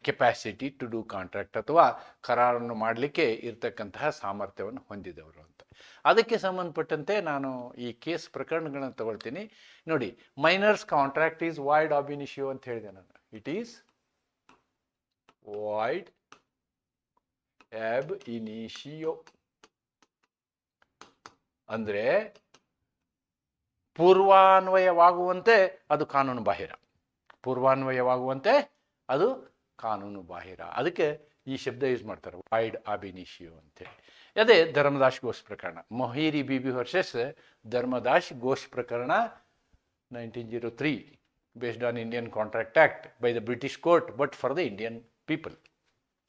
capacity to do contract, ಅಥವಾ ಕರಾರನ್ನು ಮಾಡಲಿಕ್ಕೆ ಇರ್ತಕ್ಕಂತಹ ಸಾಮರ್ಥ್ಯವನ್ನು ಹೊಂದಿದವರು ಅಂತ. ಅದಕ್ಕೆ ಸಂಬಂಧಪಟ್ಟಂತೆ ನಾನು ಈ ಕೇಸ್ ಪ್ರಕರಣಗಳನ್ನು ತಗೊಳ್ತೀನಿ. ನೋಡಿ, ಮೈನರ್ಸ್ ಕಾಂಟ್ರಾಕ್ಟ್ ಈಸ್ ವಾಯ್ಡ್ ಆಬ್ ಇನಿಷಿಯೋ ಅಂತ ಹೇಳಿದೆ ನಾನು. ಇಟ್ ಈಸ್ ವಾಯ್ಡ್ ಆಬ್ ಇನಿಷಿಯೋ ಅಂದ್ರೆ ಪೂರ್ವಾನ್ವಯವಾಗುವಂತೆ ಅದು ಕಾನೂನು ಬಾಹಿರ. ಪೂರ್ವಾನ್ವಯವಾಗುವಂತೆ ಅದು ಕಾನೂನು ಬಾಹಿರ. ಅದಕ್ಕೆ ಈ ಶಬ್ದ ಯೂಸ್ ಮಾಡ್ತಾರೆ, ವಾಯ್ಡ್ ಆಬ್ ಇನಿಷಿಯೋ ಅಂತೇಳಿ. ಅದೇ ಧರ್ಮದಾಸ್ ಘೋಷ್ ಪ್ರಕರಣ, ಮೊಹೀರಿ ಬಿಬಿ ವರ್ಸಸ್ ಧರ್ಮದಾಸ್ ಘೋಷ್ ಪ್ರಕರಣ 1903, based on Indian contract act by the British court but for the Indian people.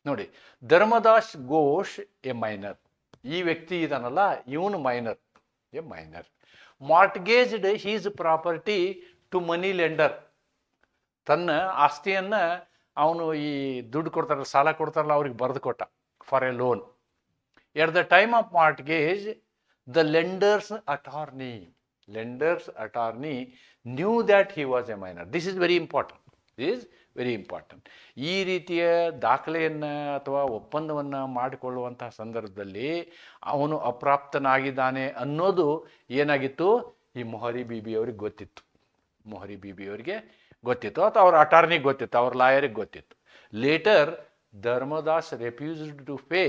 ನೋಡಿ, ಧರ್ಮದಾಸ್ ಘೋಷ್ ಎ ಮೈನರ್, ಈ ವ್ಯಕ್ತಿ ಇದನ್ನಲ್ಲ, ಇವನು minor, a minor, mortgaged his property to money lender. ತನ್ನ ಆಸ್ತಿಯನ್ನು ಅವನು ಈ ದುಡ್ಡು ಕೊಡ್ತಾರಲ್ಲ, ಸಾಲ ಕೊಡ್ತಾರಲ್ಲ, ಅವ್ರಿಗೆ ಬರೆದು ಕೊಟ್ಟ for A loan. At the time of mortgage the lenders attorney new that he was a minor. This is very important. ಈ ರೀತಿಯ ದಾಖಲೆಯನ್ನು ಅಥವಾ ಒಪ್ಪಂದವನ್ನು ಮಾಡಿಕೊಳ್ಳುವಂತಹ ಸಂದರ್ಭದಲ್ಲಿ ಅವನು ಅಪ್ರಾಪ್ತನಾಗಿದ್ದಾನೆ ಅನ್ನೋದು ಏನಾಗಿತ್ತು, ಈ ಮೊಹರಿ ಬಿಬಿ ಅವ್ರಿಗೆ ಗೊತ್ತಿತ್ತು. ಅಥವಾ ಅವ್ರ ಅಟಾರ್ನಿಗೆ ಗೊತ್ತಿತ್ತು, ಅವ್ರ ಲಾಯರಿಗೆ ಗೊತ್ತಿತ್ತು. Later Dharmadas refused to pay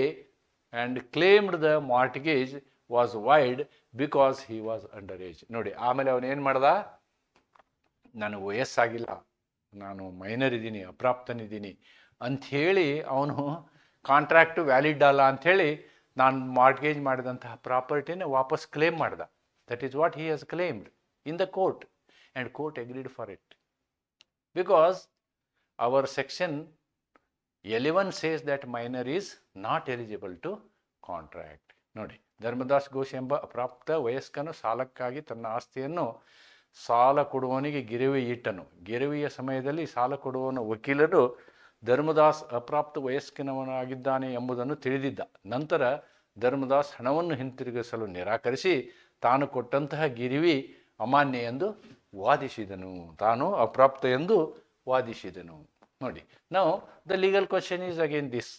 and claimed the mortgage was void because he was under age. ನೋಡಿ, ಆಮೇಲೆ ಅವನೇನು ಮಾಡ್ದ, ನಾನು ವಯಸ್ಸಾಗಿಲ್ಲ, ನಾನು ಮೈನರ್ ಇದ್ದೀನಿ, ಅಪ್ರಾಪ್ತನಿದ್ದೀನಿ ಅಂಥೇಳಿ ಅವನು ಕಾಂಟ್ರಾಕ್ಟು ವ್ಯಾಲಿಡ್ ಅಲ್ಲ ಅಂಥೇಳಿ ನಾನು ಮಾರ್ಟ್ಗೇಜ್ ಮಾಡಿದಂತಹ ಪ್ರಾಪರ್ಟಿನ ವಾಪಸ್ ಕ್ಲೇಮ್ ಮಾಡ್ದ. That is what he has claimed in the court and court agreed for it. Because our section 11 says that minor is not eligible to contract. ನೋಡಿ, ಧರ್ಮದಾಸ್ ಘೋಷ್ ಎಂಬ ಅಪ್ರಾಪ್ತ ವಯಸ್ಕನು ಸಾಲಕ್ಕಾಗಿ ತನ್ನ ಆಸ್ತಿಯನ್ನು ಸಾಲ ಕೊಡುವವನಿಗೆ ಗಿರವಿ ಇಟ್ಟನು. ಗಿರವಿಯ ಸಮಯದಲ್ಲಿ ಸಾಲ ಕೊಡುವವನ ವಕೀಲರು ಧರ್ಮದಾಸ್ ಅಪ್ರಾಪ್ತ ವಯಸ್ಕನವನಾಗಿದ್ದಾನೆ ಎಂಬುದನ್ನು ತಿಳಿದಿದ್ದ. ನಂತರ ಧರ್ಮದಾಸ್ ಹಣವನ್ನು ಹಿಂತಿರುಗಿಸಲು ನಿರಾಕರಿಸಿ ತಾನು ಕೊಟ್ಟಂತಹ ಗಿರಿವಿ ಅಮಾನ್ಯ ಎಂದು ವಾದಿಸಿದನು, ತಾನು ಅಪ್ರಾಪ್ತ ಎಂದು ವಾದಿಸಿದನು. ನೋಡಿ, ನಾವು the legal question is again this: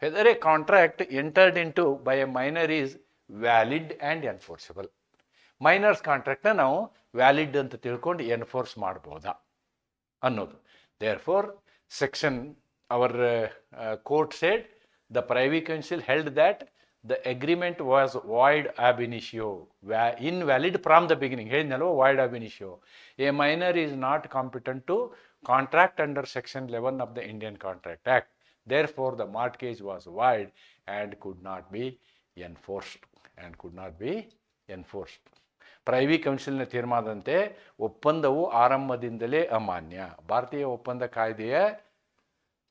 whether a contract entered into by a minor is valid and enforceable. Minor's ಕಾಂಟ್ರಾಕ್ಟ್ನ ನಾವು ವ್ಯಾಲಿಡ್ ಅಂತ ತಿಳ್ಕೊಂಡು ಎನ್ಫೋರ್ಸ್ ಮಾಡ್ಬೋದಾ ಅನ್ನೋದು. Therefore section our court said the privy council held that the agreement was void ab initio, invalid from the beginning. ಹೇಳಿದ್ನಲ್ವ, void ab initio. A minor is not competent to contract under section 11 of the Indian Contract Act. Therefore the mortgage was void and could not be enforced. Privy ಕೌನ್ಸಿಲ್ನ ತೀರ್ಮಾನದಂತೆ ಒಪ್ಪಂದವು ಆರಂಭದಿಂದಲೇ ಅಮಾನ್ಯ. ಭಾರತೀಯ ಒಪ್ಪಂದ ಕಾಯ್ದೆಯ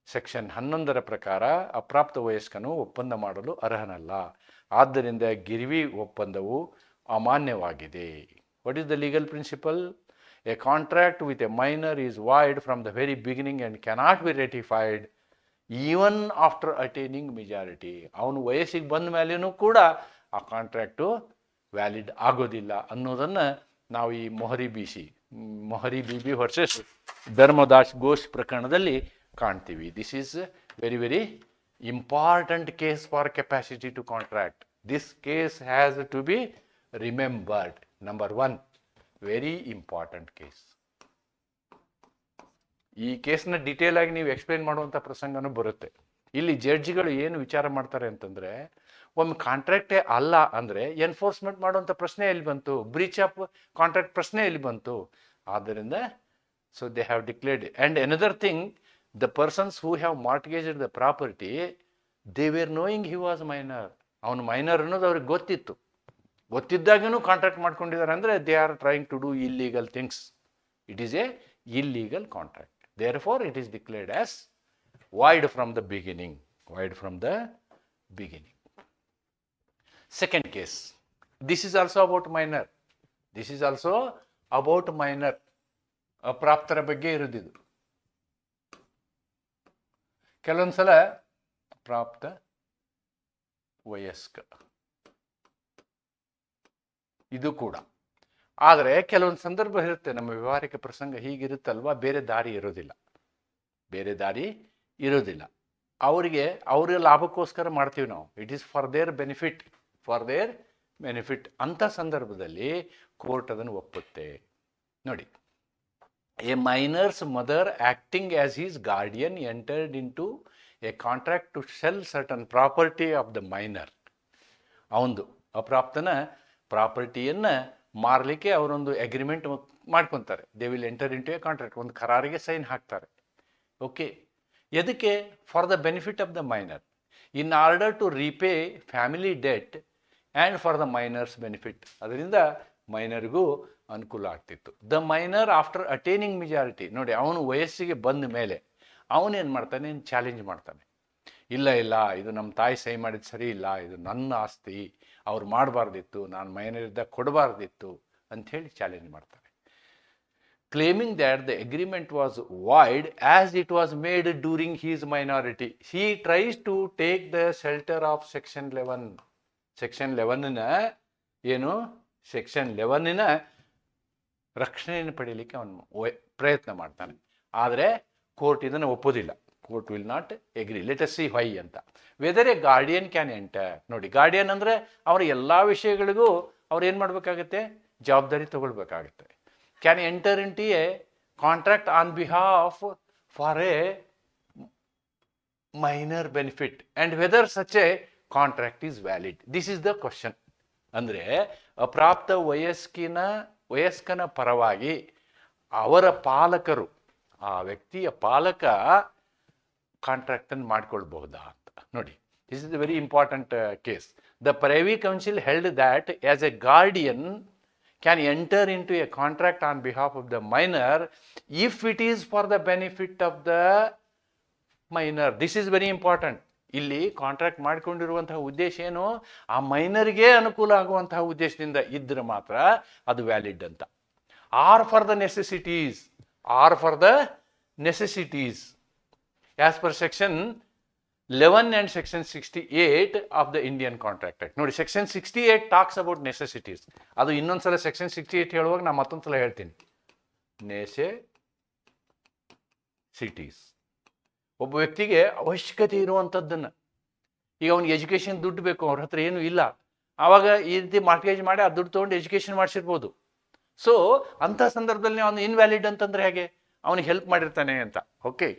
section 11 ಪ್ರಕಾರ ಅಪ್ರಾಪ್ತ ವಯಸ್ಕನು ಒಪ್ಪಂದ ಮಾಡಲು ಅರ್ಹನಲ್ಲ. ಆದ್ದರಿಂದ ಗಿರ್ವಿ ಒಪ್ಪಂದವು ಅಮಾನ್ಯವಾಗಿದೆ. What is the legal principle? A contract with a minor is void from the very beginning and cannot be ratified even after attaining majority. ಅವನು ವಯಸ್ಸಿಗೆ ಬಂದ ಮೇಲೇನೂ ಕೂಡ ಆ ಕಾಂಟ್ರಾಕ್ಟು ವ್ಯಾಲಿಡ್ ಆಗೋದಿಲ್ಲ ಅನ್ನೋದನ್ನು ನಾವು ಈ ಮೊಹರಿ ಬಿಬಿ ವರ್ಸಸ್ ಧರ್ಮದಾಸ್ ಘೋಷ್ ಪ್ರಕರಣದಲ್ಲಿ ಕಾಣ್ತೀವಿ. This is very very important case for capacity to contract. This case has to be remembered. Number 1, very important case. ಈ ಕೇಸ್ನ ಡೀಟೇಲ್ ಆಗಿ ನೀವು ಎಕ್ಸ್ಪ್ಲೇನ್ ಮಾಡುವಂಥ ಪ್ರಸಂಗನೂ ಬರುತ್ತೆ. ಇಲ್ಲಿ ಜಡ್ಜಿಗಳು ಏನು ವಿಚಾರ ಮಾಡ್ತಾರೆ ಅಂತಂದರೆ, ಒಮ್ಮೆ ಕಾಂಟ್ರಾಕ್ಟೇ ಅಲ್ಲ ಅಂದರೆ ಎನ್ಫೋರ್ಸ್ಮೆಂಟ್ ಮಾಡುವಂಥ ಪ್ರಶ್ನೆ ಎಲ್ಲಿ ಬಂತು? ಬ್ರೀಚ್ ಆಫ್ ಕಾಂಟ್ರಾಕ್ಟ್ ಪ್ರಶ್ನೆ ಎಲ್ಲಿ ಬಂತು? ಆದ್ದರಿಂದ so they have declared. And another thing, the persons who have mortgaged the property, they were knowing he was minor. ಅವನು ಮೈನರ್ ಅನ್ನೋದು ಅವ್ರಿಗೆ ಗೊತ್ತಿದ್ದಾಗೇನು ಕಾಂಟ್ರಾಕ್ಟ್ ಮಾಡ್ಕೊಂಡಿದ್ದಾರೆ ಅಂದರೆ they are trying to do illegal things. It is a illegal contract. Therefore, it is declared as void from the beginning. Void from the beginning. Second case. This is also about minor. This is also about minor. ಅಪ್ರಾಪ್ತರ ಬಗ್ಗೆ ಇರೋದಿದು. ಕೆಲವೊಂದ್ಸಲ ಪ್ರಾಪ್ತ ವಯಸ್ಕ ಇದು ಕೂಡ. ಆದರೆ ಕೆಲವೊಂದು ಸಂದರ್ಭ ಇರುತ್ತೆ, ನಮ್ಮ ವ್ಯವಹಾರಿಕ ಪ್ರಸಂಗ ಹೀಗಿರುತ್ತಲ್ವಾ, ಬೇರೆ ದಾರಿ ಇರೋದಿಲ್ಲ. ಬೇರೆ ದಾರಿ ಇರೋದಿಲ್ಲ. ಅವರ ಲಾಭಕ್ಕೋಸ್ಕರ ಮಾಡ್ತೀವಿ ನಾವು. It is for their benefit. For their benefit ಅಂಥ ಸಂದರ್ಭದಲ್ಲಿ ಕೋರ್ಟ್ ಅದನ್ನು ಒಪ್ಪುತ್ತೆ. ನೋಡಿ, a minor's mother acting as his guardian entered into a contract to sell certain property of the minor. ಅವನದು ಅಪ್ರಾಪ್ತನ ಪ್ರಾಪರ್ಟಿಯನ್ನು ಮಾರಲಿಕ್ಕೆ ಅವರೊಂದು ಅಗ್ರಿಮೆಂಟ್ ಮಾಡ್ಕೊತಾರೆ. They will enter into a contract, ಒಂದು ಕರಾರಿಗೆ ಸೈನ್ ಹಾಕ್ತಾರೆ. ಓಕೆ, ಎದಕ್ಕೆ? For the benefit of the minor, in order to repay family debt and for the minors benefit. ಅದರಿಂದ ಮೈನರ್ಗೂ ಅನುಕೂಲ ಆಗ್ತಿತ್ತು. ದ ಮೈನರ್ ಆಫ್ಟರ್ ಅಟೇನಿಂಗ್ ಮೆಜಾರಿಟಿ, ನೋಡಿ ಅವನು ವಯಸ್ಸಿಗೆ ಬಂದ ಮೇಲೆ ಅವನೇನು ಮಾಡ್ತಾನೆ, ಚಾಲೆಂಜ್ ಮಾಡ್ತಾನೆ. ಇಲ್ಲ ಇಲ್ಲ, ಇದು ನಮ್ಮ ತಾಯಿ ಸಹಿ ಮಾಡಿದ ಸರಿ ಇಲ್ಲ, ಇದು ನನ್ನ ಆಸ್ತಿ, ಅವ್ರು ಮಾಡಬಾರ್ದಿತ್ತು, ನಾನು ಮೈನರಿದ್ದಾಗ ಕೊಡಬಾರ್ದಿತ್ತು ಅಂಥೇಳಿ ಚಾಲೆಂಜ್ ಮಾಡ್ತಾರೆ. Claiming that the agreement was void as it was made during his minority. He tries to take the shelter of section 11. Section 11ನ ಏನು, ಸೆಕ್ಷನ್ 11ನ ರಕ್ಷಣೆಯನ್ನು ಪಡೀಲಿಕ್ಕೆ ಅವನು ಪ್ರಯತ್ನ ಮಾಡ್ತಾನೆ. ಆದರೆ ಕೋರ್ಟ್ ಇದನ್ನು ಒಪ್ಪೋದಿಲ್ಲ. Court will not agree. Let us see why ಅಂತ. Whether a guardian can enter. ನೋಡಿ, ಗಾರ್ಡಿಯನ್ ಅಂದರೆ ಅವರ ಎಲ್ಲ ವಿಷಯಗಳಿಗೂ ಅವ್ರು ಏನು ಮಾಡಬೇಕಾಗುತ್ತೆ, ಜವಾಬ್ದಾರಿ ತಗೊಳ್ಬೇಕಾಗುತ್ತೆ. Can enter into a contract on behalf for a minor benefit and whether such a contract is valid. This is the question. ಅಂದರೆ ಅಪ್ರಾಪ್ತ ವಯಸ್ಕನ ಪರವಾಗಿ ಅವರ ಪಾಲಕರು, ಆ ವ್ಯಕ್ತಿಯ ಪಾಲಕ ಕಾಂಟ್ರಾಕ್ಟನ್ನು ಮಾಡ್ಕೊಳ್ಬಹುದಾ ಅಂತ ನೋಡಿ. This is a very important case. The privy council held that as a guardian can enter into a contract on behalf of the minor if it is for the benefit of the minor. This is very important. ಇಲ್ಲಿ contract ಮಾಡಿಕೊಂಡಿರುವಂತಹ ಉದ್ದೇಶ ಏನು, ಆ ಮೈನರ್ಗೆ ಅನುಕೂಲ ಆಗುವಂತಹ ಉದ್ದೇಶದಿಂದ ಇದ್ರೆ ಮಾತ್ರ ಅದು ವ್ಯಾಲಿಡ್ ಅಂತ. Or for the necessities, or for the necessities as per section 11 and section 68 of the Indian Contract Act. ನೋಡಿ, ಸೆಕ್ಷನ್ 68 ಟಾಕ್ಸ್ ಅಬೌಟ್ ನೆಸೆಸಿಟೀಸ್. ಅದು ಇನ್ನೊಂದ್ಸಲ ಸೆಕ್ಷನ್ 68 ಹೇಳುವಾಗ ನಾನು ಮತ್ತೊಂದ್ಸಲ ಹೇಳ್ತೀನಿ. ನೆಸೆಸಿಟೀಸ್ ಒಬ್ಬ ವ್ಯಕ್ತಿಗೆ ಅವಶ್ಯಕತೆ ಇರುವಂಥದ್ದನ್ನು, ಈಗ ಅವ್ನಿಗೆ ಎಜುಕೇಷನ್ ದುಡ್ಡು ಬೇಕು, ಅವ್ರ ಹತ್ರ ಏನೂ ಇಲ್ಲ, ಆವಾಗ ಈ ರೀತಿ ಮಾರ್ಟೇಜ್ ಮಾಡಿ ಆ ದುಡ್ಡು ತೊಗೊಂಡು ಎಜುಕೇಷನ್ ಮಾಡಿಸಿರ್ಬೋದು. ಸೊ ಅಂಥ ಸಂದರ್ಭದಲ್ಲಿ ಅವನು ಇನ್ವ್ಯಾಲಿಡ್ ಅಂತಂದರೆ ಹೇಗೆ, ಅವನಿಗೆ ಹೆಲ್ಪ್ ಮಾಡಿರ್ತಾನೆ ಅಂತ. Okay,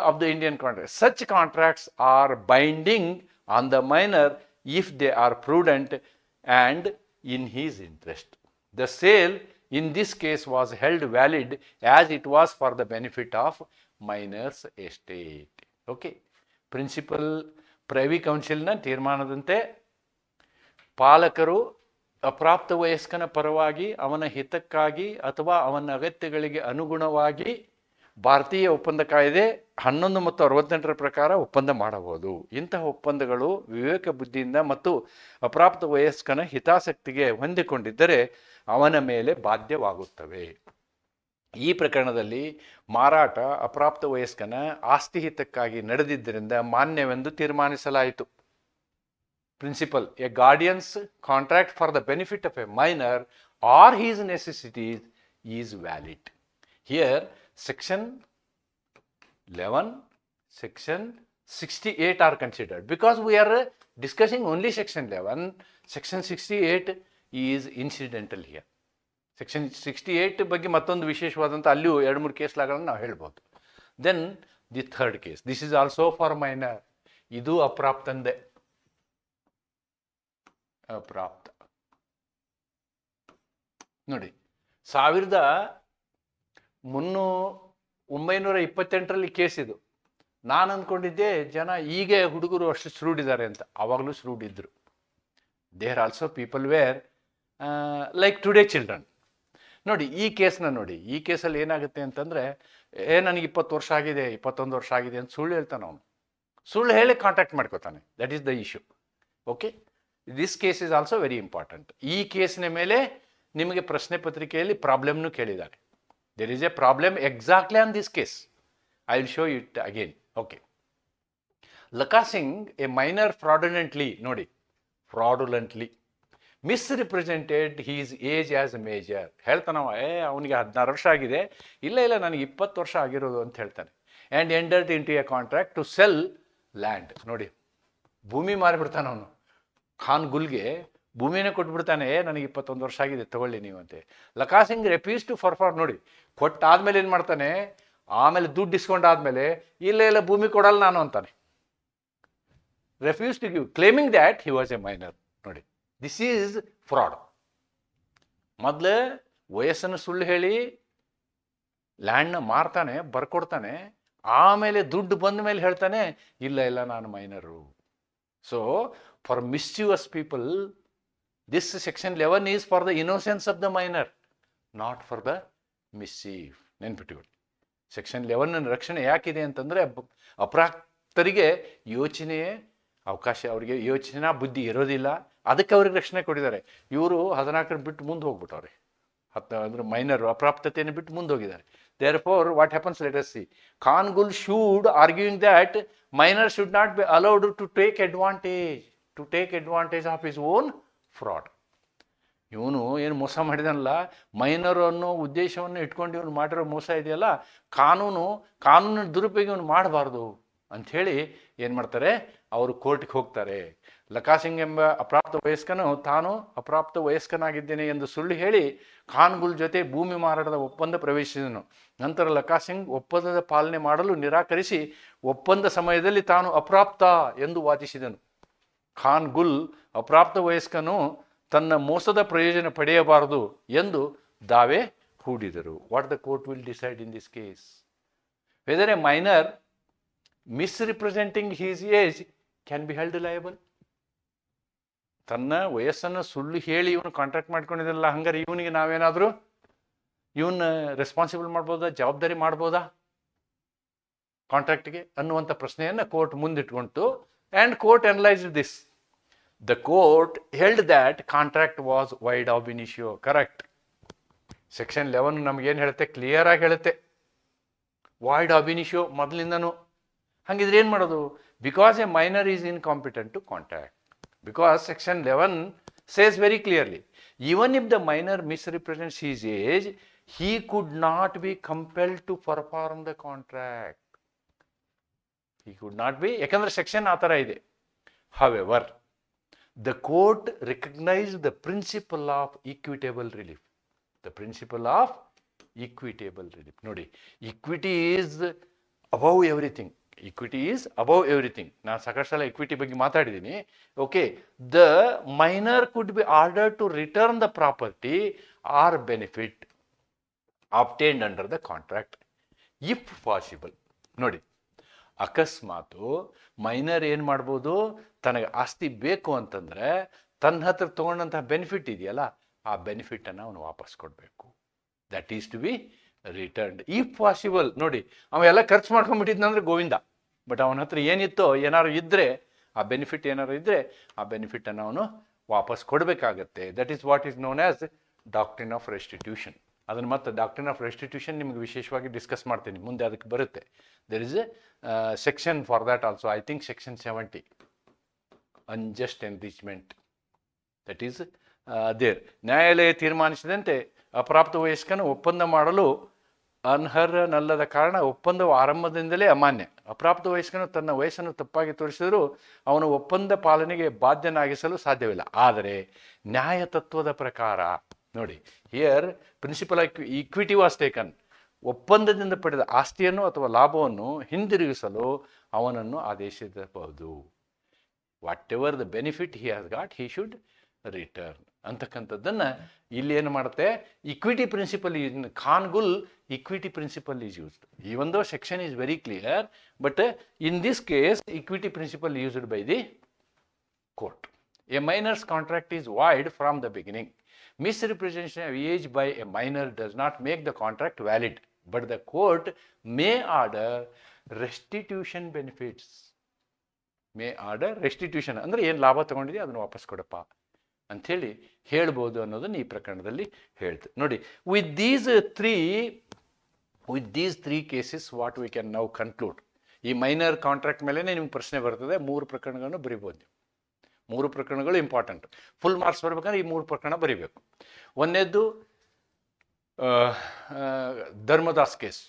of the Indian contract. Such contracts are binding on the minor if they are prudent and in his interest. The sale in this case was held valid as it was for the benefit of minor's estate. Okay, principal privy ಕೌನ್ಸಿಲ್ನ ತೀರ್ಮಾನದಂತೆ ಪಾಲಕರು ಅಪ್ರಾಪ್ತ ವಯಸ್ಕನ ಪರವಾಗಿ ಅವನ ಹಿತಕ್ಕಾಗಿ ಅಥವಾ ಅವನ ಅಗತ್ಯಗಳಿಗೆ ಅನುಗುಣವಾಗಿ ಭಾರತೀಯ ಒಪ್ಪಂದ ಕಾಯ್ದೆ 11 ಮತ್ತು 68 ಪ್ರಕಾರ ಒಪ್ಪಂದ ಮಾಡಬಹುದು. ಇಂತಹ ಒಪ್ಪಂದಗಳು ವಿವೇಕ ಬುದ್ಧಿಯಿಂದ ಮತ್ತು ಅಪ್ರಾಪ್ತ ವಯಸ್ಕನ ಹಿತಾಸಕ್ತಿಗೆ ಹೊಂದಿಕೊಂಡಿದ್ದರೆ ಅವನ ಮೇಲೆ ಬಾಧ್ಯವಾಗುತ್ತವೆ. ಈ ಪ್ರಕರಣದಲ್ಲಿ ಮಾರಾಟ ಅಪ್ರಾಪ್ತ ವಯಸ್ಕನ ಆಸ್ತಿ ಹಿತಕ್ಕಾಗಿ ನಡೆದಿದ್ದರಿಂದ ಮಾನ್ಯವೆಂದು ತೀರ್ಮಾನಿಸಲಾಯಿತು. Principle, a guardian's contract for the benefit of a minor or his necessities is valid. Here Section 11, Section 68 are considered. Because we are discussing only Section 11, Section 68 is incidental here. Section 68 ಬಗ್ಗೆ ಮತ್ತೊಂದು ವಿಶೇಷವಾದಂಥ ಅಲ್ಲಿಯೂ 2-3 ಕೇಸ್ಗಳನ್ನು ನಾವು ಹೇಳ್ಬೋದು. Then the third case, this is also for minor. ಇದು ಅಪ್ರಾಪ್ತಂದೆ. ಅಪ್ರಾಪ್ತ ನೋಡಿ, 1928 ಕೇಸ್ ಇದು. ನಾನು ಅಂದ್ಕೊಂಡಿದ್ದೆ ಜನ ಈಗ ಹುಡುಗರು ಅಷ್ಟು ಶ್ರೂಡಿದ್ದಾರೆ ಅಂತ. ಆವಾಗಲೂ ಶ್ರೂಡಿದ್ರು. There also people were like today children. ನೋಡಿ, ಈ ಕೇಸ್ನ ನೋಡಿ, ಈ ಕೇಸಲ್ಲಿ ಏನಾಗುತ್ತೆ ಅಂತಂದರೆ, ನನಗೆ 20 ವರ್ಷ ಆಗಿದೆ, 21 ವರ್ಷ ಆಗಿದೆ ಅಂತ ಸುಳ್ಳು ಹೇಳ್ತಾನೆ ಅವನು. ಸುಳ್ಳು ಹೇಳಿ ಕಾಂಟ್ಯಾಕ್ಟ್ ಮಾಡ್ಕೋತಾನೆ. That is the issue. Okay, this case is also very important. ಈ ಕೇಸಿನ ಮೇಲೆ ನಿಮಗೆ ಪ್ರಶ್ನೆ ಪತ್ರಿಕೆಯಲ್ಲಿ ಪ್ರಾಬ್ಲಮ್ನು ಕೇಳಿದ್ದಾರೆ. There is a problem exactly on this case. I will show it again. Okay, Lakha Singh a minor fraudulently, ನೋಡಿ, fraudulently misrepresented his age as a major. ಹೇಳ್ತಾನವ, ಅವನಿಗೆ 16 ವರ್ಷ ಆಗಿದೆ, ಇಲ್ಲ ನನಗೆ 20 ವರ್ಷ ಆಗಿರೋದು ಅಂತ ಹೇಳ್ತಾನೆ. And entered into a contract to sell land. ನೋಡಿ, ಭೂಮಿ ಮಾರಿಬಿಡ್ತಾನೆ ಅವನು. ಖಾನ್ ಗುಲ್ಗೆ ಭೂಮಿನೇ ಕೊಟ್ಬಿಡ್ತಾನೆ, ನನಗೆ 21 ವರ್ಷ ಆಗಿದೆ, ತಗೊಳ್ಳಿ ನೀವು ಅಂತೆ. ಲಕಾಸಿಂಗ್ ರೆಫ್ಯೂಸ್ ಟು ಫಾರ್ ನೋಡಿ, ಕೊಟ್ಟಾದ್ಮೇಲೆ ಏನು ಮಾಡ್ತಾನೆ, ಆಮೇಲೆ ದುಡ್ಡು ಇಸ್ಕೊಂಡಾದ್ಮೇಲೆ ಇಲ್ಲ ಭೂಮಿ ಕೊಡಲ್ಲ ನಾನು ಅಂತಾನೆ. Refuse to give, claiming that he was a minor. ನೋಡಿ, ದಿಸ್ ಈಸ್ ಫ್ರಾಡ್. ಮೊದಲೇ ವಯಸ್ಸನ್ನು ಸುಳ್ಳು ಹೇಳಿ ಲ್ಯಾಂಡ್ನ ಮಾರ್ತಾನೆ, ಬರ್ಕೊಡ್ತಾನೆ, ಆಮೇಲೆ ದುಡ್ಡು ಬಂದ ಮೇಲೆ ಹೇಳ್ತಾನೆ ಇಲ್ಲ ನಾನು minor. So for mischievous people this section 11 is for the innocence of the minor, not for the mischief. ನೆನ್ಪಿಟ್ಟುಕೊಳ್ಳಿ, ಸೆಕ್ಷನ್ 11 ರಕ್ಷಣೆ ಯಾಕಿದೆ ಅಂತಂದರೆ ಅಪ್ರಾಪ್ತರಿಗೆ ಯೋಚನೆಯೇ ಅವಕಾಶ, ಅವರಿಗೆ ಯೋಚನಾ ಬುದ್ಧಿ ಇರೋದಿಲ್ಲ, ಅದಕ್ಕೆ ಅವ್ರಿಗೆ ರಕ್ಷಣೆ ಕೊಟ್ಟಿದ್ದಾರೆ. ಇವರು 14 ಬಿಟ್ಟು ಮುಂದೆ ಹೋಗ್ಬಿಟ್ಟವ್ರೆ, ಅಂದ್ರೆ ಮೈನರ್ ಅಪ್ರಾಪ್ತತೆಯನ್ನು ಬಿಟ್ಟು ಮುಂದೆ ಹೋಗಿದ್ದಾರೆ. Therefore, what happens, let us see. Khan Gul should arguing that minor should not be allowed to take advantage of his own fraud. ಇವನು ಏನು ಮೋಸ ಮಾಡಿದನಲ್ಲ, ಮೈನರ್ ಅನ್ನೋ ಉದ್ದೇಶವನ್ನು ಇಟ್ಕೊಂಡು ಇವನು ಮಾಡಿರೋ ಮೋಸ ಇದೆಯಲ್ಲ, ಕಾನೂನು ದುರುಪಯೋಗ ಇವನು ಮಾಡಬಾರ್ದು ಅಂಥೇಳಿ ಏನು ಮಾಡ್ತಾರೆ, ಅವರು ಕೋರ್ಟ್ಗೆ ಹೋಗ್ತಾರೆ. ಲಕಾಸಿಂಗ್ ಎಂಬ ಅಪ್ರಾಪ್ತ ವಯಸ್ಕನು ತಾನು ಅಪ್ರಾಪ್ತ ವಯಸ್ಕನಾಗಿದ್ದೇನೆ ಎಂದು ಸುಳ್ಳು ಹೇಳಿ ಖಾನ್ ಗುಲ್ ಜೊತೆ ಭೂಮಿ ಮಾರಾಟದ ಒಪ್ಪಂದ ಪ್ರವೇಶಿಸಿದನು. ನಂತರ ಲಕಾಸಿಂಗ್ ಒಪ್ಪಂದದ ಪಾಲನೆ ಮಾಡಲು ನಿರಾಕರಿಸಿ ಒಪ್ಪಂದ ಸಮಯದಲ್ಲಿ ತಾನು ಅಪ್ರಾಪ್ತ ಎಂದು ವಾದಿಸಿದನು. ಖಾನ್ ಗುಲ್ ಅಪ್ರಾಪ್ತ ವಯಸ್ಕನು ತನ್ನ ಮೋಸದ ಪ್ರಯೋಜನ ಪಡೆಯಬಾರದು ಎಂದು ದಾವೆ ಹೂಡಿದರು. What the court will decide in this case? Whether a minor misrepresenting his age can be held liable. ತನ್ನ ವಯಸ್ಸನ್ನು ಸುಳ್ಳು ಹೇಳಿ ಇವನು ಕಾಂಟ್ರಾಕ್ಟ್ ಮಾಡ್ಕೊಂಡಿದ್ರಲ್ಲ, ಹಂಗಾರೆ ಇವನಿಗೆ ನಾವೇನಾದರೂ ಇವನ್ನ ರೆಸ್ಪಾನ್ಸಿಬಲ್ ಮಾಡ್ಬೋದಾ, ಜವಾಬ್ದಾರಿ ಮಾಡ್ಬೋದಾ ಕಾಂಟ್ರಾಕ್ಟ್ಗೆ ಅನ್ನುವಂಥ ಪ್ರಶ್ನೆಯನ್ನು ಕೋರ್ಟ್ ಮುಂದಿಟ್ಕೊಂತು. And court analysed this. The court held that contract was void ab initio. Correct. Section 11 ನಮಗೇನು ಹೇಳುತ್ತೆ, ಕ್ಲಿಯರ್ ಆಗಿ ಹೇಳುತ್ತೆ, ವಾಯ್ಡ್ ಆಫ್ ಇನಿಷಿಯೋ ಮೊದಲಿಂದನೂ. ಹಾಗಿದ್ರೆ ಏನು ಮಾಡೋದು? Because a minor is incompetent to contract. Because section 11 says very clearly, even if the minor misrepresents his age, he could not be compelled to perform the contract. He could not be, ಯಾಕಂದ್ರೆ section ಆ ಥರ ಇದೆ. However, the court recognized the principle of equitable relief. The principle of equitable relief. ನೋಡಿ, equity is above everything. Equity is above everything. ನಾನು ಸಾಕಷ್ಟು ಸಲ equity ಬಗ್ಗೆ ಮಾತಾಡಿದ್ದೀನಿ. Okay, the minor could be order to return the property or benefit obtained under the contract if possible. ನೋಡಿ, ಅಕಸ್ಮಾತು minor ಏನು ಮಾಡ್ಬೋದು, ತನಗೆ ಆಸ್ತಿ ಬೇಕು ಅಂತಂದರೆ ತನ್ನ ಹತ್ರ ತೊಗೊಂಡಂತಹ ಬೆನಿಫಿಟ್ ಇದೆಯಲ್ಲ, ಆ ಬೆನಿಫಿಟನ್ನು ಅವನು ವಾಪಸ್ ಕೊಡಬೇಕು. That is to be returned if possible. ನೋಡಿ, ಅವೆಲ್ಲ ಖರ್ಚು ಮಾಡ್ಕೊಂಡ್ಬಿಟ್ಟಿದ್ನಂದ್ರೆ ಗೋವಿಂದ, ಬಟ್ ಅವನ ಹತ್ರ ಏನಿತ್ತೋ, ಏನಾದ್ರು ಇದ್ದರೆ, ಆ ಬೆನಿಫಿಟ್ ಏನಾದ್ರು ಇದ್ದರೆ ಆ ಬೆನಿಫಿಟನ್ನು ಅವನು ವಾಪಸ್ ಕೊಡಬೇಕಾಗತ್ತೆ. That is what is known as doctrine of restitution. ಅದನ್ನು ಮತ್ತೆ ಡಾಕ್ಟ್ರಿನ್ ಆಫ್ ರೆಸ್ಟಿಟ್ಯೂಷನ್ ನಿಮಗೆ ವಿಶೇಷವಾಗಿ ಡಿಸ್ಕಸ್ ಮಾಡ್ತೀನಿ, ಮುಂದೆ ಅದಕ್ಕೆ ಬರುತ್ತೆ. There is a section for that also. I think section 70, unjust enrichment, that is there. ನ್ಯಾಯಾಲಯ ತೀರ್ಮಾನಿಸಿದಂತೆ ಅಪ್ರಾಪ್ತ ವಯಸ್ಕನು ಒಪ್ಪಂದ ಮಾಡಲು ಅನರ್ಹನಲ್ಲದ ಕಾರಣ ಒಪ್ಪಂದವು ಆರಂಭದಿಂದಲೇ ಅಮಾನ್ಯ. ಅಪ್ರಾಪ್ತ ವಯಸ್ಕನು ತನ್ನ ವಯಸ್ಸನ್ನು ತಪ್ಪಾಗಿ ತೋರಿಸಿದರೂ ಅವನು ಒಪ್ಪಂದ ಪಾಲನೆಗೆ ಬಾಧ್ಯನಾಗಿಸಲು ಸಾಧ್ಯವಿಲ್ಲ. ಆದರೆ ನ್ಯಾಯ ತತ್ವದ ಪ್ರಕಾರ, ನೋಡಿ, here principle equity was taken. ಒಪ್ಪಂದದಿಂದ ಪಡೆದ ಆಸ್ತಿಯನ್ನು ಅಥವಾ ಲಾಭವನ್ನು ಹಿಂದಿರುಗಿಸಲು ಅವನನ್ನು ಆದೇಶಿಸಬಹುದು. Whatever the benefit he has got, he should return ಅಂತಕ್ಕಂಥದ್ದನ್ನು ಇಲ್ಲಿ ಏನು ಮಾಡುತ್ತೆ, equity principle is Khan Gul equity principle is used. Even though section is very clear, but in this case equity principle used by the court. A minor's contract is void from the beginning. Misrepresentation of age by a minor does not make the contract valid. But the court may order restitution benefits. May order restitution ಅಂದರೆ ಏನು ಲಾಭ ತೊಗೊಂಡಿದೆಯಾ ಅದನ್ನು ವಾಪಸ್ ಕೊಡಪ್ಪ ಅಂಥೇಳಿ ಹೇಳ್ಬೋದು ಅನ್ನೋದನ್ನು ಈ ಪ್ರಕರಣದಲ್ಲಿ ಹೇಳ್ತದೆ. ನೋಡಿ, with these three cases what we can now conclude. ಈ ಮೈನರ್ ಕಾಂಟ್ರಾಕ್ಟ್ ಮೇಲೆ ನಿಮ್ಗೆ ಪ್ರಶ್ನೆ ಬರ್ತದೆ. 3 ಪ್ರಕರಣಗಳನ್ನು ಬರಿಬೋದು ನೀವು. 3 ಪ್ರಕರಣಗಳು ಇಂಪಾರ್ಟೆಂಟ್. ಫುಲ್ ಮಾರ್ಕ್ಸ್ ಬರ್ಬೇಕಂದ್ರೆ ಈ 3 ಪ್ರಕರಣ ಬರಿಬೇಕು. ಒಂದನೇದ್ದು ಧರ್ಮದಾಸ್ ಕೇಸ್,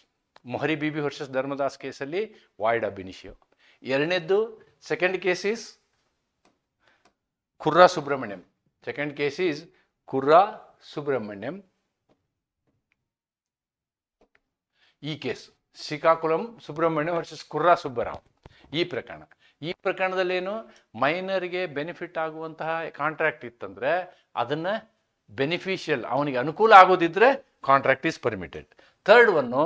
ಮೊಹರಿ ಬಿಬಿ ವರ್ಸಸ್ ಧರ್ಮದಾಸ್ ಕೇಸಲ್ಲಿ ವಾಯ್ಡ್ ಅಬ್ ಇನಿಷಿಯೋ. ಎರಡನೇದ್ದು second case is Kurra Subrahmanyam. Second case is Kurra Subrahmanyam. ಈ ಕೇಸ್ ಶ್ರೀಕಾಕುಳಂ ಸುಬ್ರಹ್ಮಣ್ಯ ವರ್ಸಸ್ ಕುರ್ರಾ ಸುಬ್ಬರಾವ್. ಈ ಪ್ರಕರಣದಲ್ಲೇನು ಮೈನರ್ಗೆ ಬೆನಿಫಿಟ್ ಆಗುವಂತಹ ಕಾಂಟ್ರಾಕ್ಟ್ ಇತ್ತಂದ್ರೆ ಅದನ್ನ ಬೆನಿಫಿಷಿಯಲ್, ಅವನಿಗೆ ಅನುಕೂಲ ಆಗೋದಿದ್ರೆ contract is permitted. Third one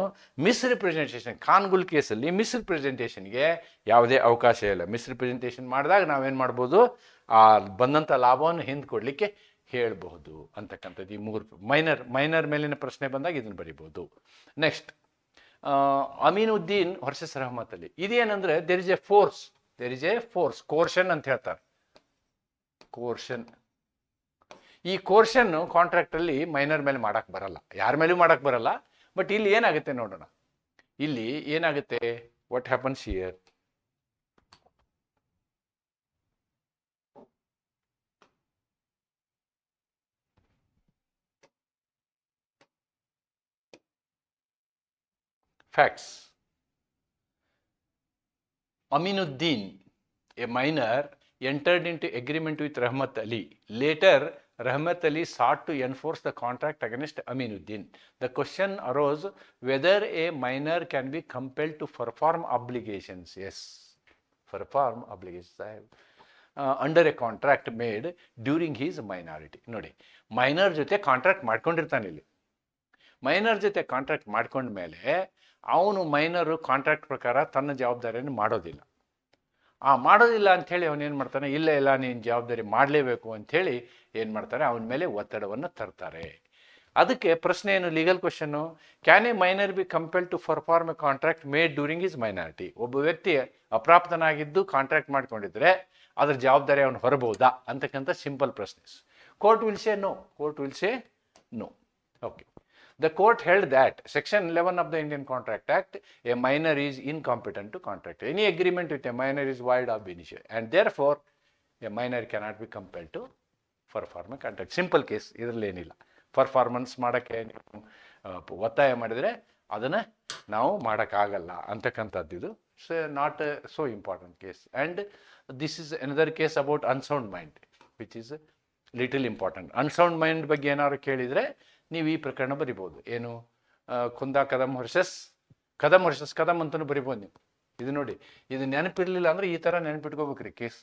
misrepresentation. Khan Gul ಕೇಸಲ್ಲಿ ಮಿಸ್ರಿಪ್ರೆಸೆಂಟೇಷನ್ಗೆ ಯಾವುದೇ ಅವಕಾಶ ಇಲ್ಲ. ಮಿಸ್ರಿಪ್ರೆಸೆಂಟೇಷನ್ ಮಾಡಿದಾಗ ನಾವೇನು ಮಾಡ್ಬೋದು, ಆ ಬಂದಂಥ ಲಾಭವನ್ನು ಹಿಂದೆ ಕೊಡಲಿಕ್ಕೆ ಹೇಳಬಹುದು ಅಂತಕ್ಕಂಥದ್ದು. ಈ 3 ಮೈನರ್ ಮೇಲಿನ ಪ್ರಶ್ನೆ ಬಂದಾಗ ಇದನ್ನು ಬರಿಬೋದು. Next Aminuddin versus Rahmat Ali. ಇದೇನಂದ್ರೆ there is a force, coercion ಅಂತ ಹೇಳ್ತಾರೆ. ಕೋರ್ಷನ್, ಈ ಕೋರ್ಷನ್ ಕಾಂಟ್ರಾಕ್ಟ್ ಅಲ್ಲಿ ಮೈನರ್ ಮೇಲೆ ಮಾಡಕ್ ಬರಲ್ಲ, ಯಾರ ಮೇಲೂ ಮಾಡಕ್ ಬರಲ್ಲ. ಬಟ್ ಇಲ್ಲಿ ಏನಾಗುತ್ತೆ ನೋಡೋಣ. ಇಲ್ಲಿ ಏನಾಗುತ್ತೆ, what happens here, facts. Aminuddin, a minor, entered into agreement with Rahmat Ali. Later, Rahmat Ali sought to enforce the contract against Aminuddin. The question arose whether a minor can be compelled to perform obligations. Yes, perform obligations under a contract made during his minority. ನೋಡಿ, minor ಜೊತೆ contract ಮಾಡ್ಕೊಂಡಿರ್ತಾನೆ. ಇಲ್ಲಿ minor ಜೊತೆ contract ಮಾಡ್ಕೊಂಡ ಮೇಲೆ ಅವನು ಮೈನರು contract ಪ್ರಕಾರ ತನ್ನ ಜವಾಬ್ದಾರಿಯನ್ನು ಮಾಡೋದಿಲ್ಲ. ಮಾಡೋದಿಲ್ಲ ಅಂಥೇಳಿ ಅವನೇನು ಮಾಡ್ತಾನೆ, ಇಲ್ಲ ನೀನು ಜವಾಬ್ದಾರಿ ಮಾಡಲೇಬೇಕು ಅಂಥೇಳಿ ಏನು ಮಾಡ್ತಾರೆ, ಅವನ ಮೇಲೆ ಒತ್ತಡವನ್ನು ತರ್ತಾರೆ. ಅದಕ್ಕೆ ಪ್ರಶ್ನೆ ಏನು, legal question, can a minor be compelled to perform a contract made during his minority? ಒಬ್ಬ ವ್ಯಕ್ತಿ ಅಪ್ರಾಪ್ತನಾಗಿದ್ದು ಕಾಂಟ್ರಾಕ್ಟ್ ಮಾಡ್ಕೊಂಡಿದ್ರೆ ಅದ್ರ ಜವಾಬ್ದಾರಿ ಅವನು ಹೊರಬಹುದಾ ಅಂತಕ್ಕಂಥ ಸಿಂಪಲ್ ಪ್ರಶ್ನೆ. Court will say no. Okay. The court held that Section 11 of the Indian Contract Act, a minor is incompetent to contract. Any agreement with a minor is void ab initio, and therefore a minor cannot be compelled to perform a contract. Simple case, ಇದರಲ್ಲಿ ಏನಿಲ್ಲ. Performance ಮಾಡೋಕ್ಕೆ ಒತ್ತಾಯ ಮಾಡಿದರೆ ಅದನ್ನು ನಾವು ಮಾಡೋಕ್ಕಾಗಲ್ಲ ಅಂತಕ್ಕಂಥದ್ದು. ಇದು not so important case. And this is another case about unsound mind, which is little important. Unsound mind ಬಗ್ಗೆ ಏನಾದ್ರು ಕೇಳಿದರೆ ನೀವು ಈ ಪ್ರಕರಣ ಬರಿಬೋದು. ಏನು, ಕುಂದಾ ಕದಂ ವರ್ಸಸ್ ಕದಂ ಅಂತಲೂ ಬರಿಬೋದು ನೀವು. ಇದು ನೋಡಿ, ಇದು ನೆನಪಿರಲಿಲ್ಲ ಅಂದರೆ ಈ ಥರ ನೆನಪಿಟ್ಕೋಬೇಕ್ರಿ ಕೇಸ್.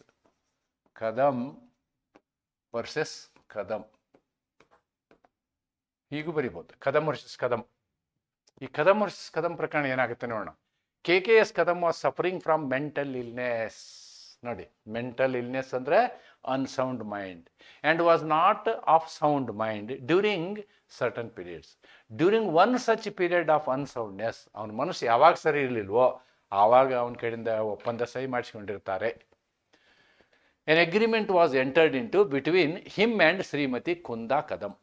ಕದಂ ವರ್ಸಸ್ ಕದಂ ಹೀಗೂ ಬರಿಬೋದು. ಕದಂ ವರ್ಸಸ್ ಕದಂ. ಈ ಕದಂ ವರ್ಸಸ್ ಕದಂ ಪ್ರಕರಣ ಏನಾಗುತ್ತೆ ನೋಡೋಣ. KKS Kadam was suffering from mental illness. ನೋಡಿ, ಮೆಂಟಲ್ ಇಲ್ನೆಸ್ ಅಂದರೆ unsound mind, and was not of sound mind during certain periods. During one such period of unsoundness, ಅವನ ಮನಸ್ಸು ಯಾವಾಗ ಸರಿ ಇರಲಿಲ್ವೋ ಆವಾಗ ಅವನ ಕಡೆಯಿಂದ ಒಪ್ಪಂದ ಸಹಿ ಮಾಡಿಸ್ಕೊಂಡಿರ್ತಾರೆ. An agreement was entered into between him and Srimati Kunda Kadam.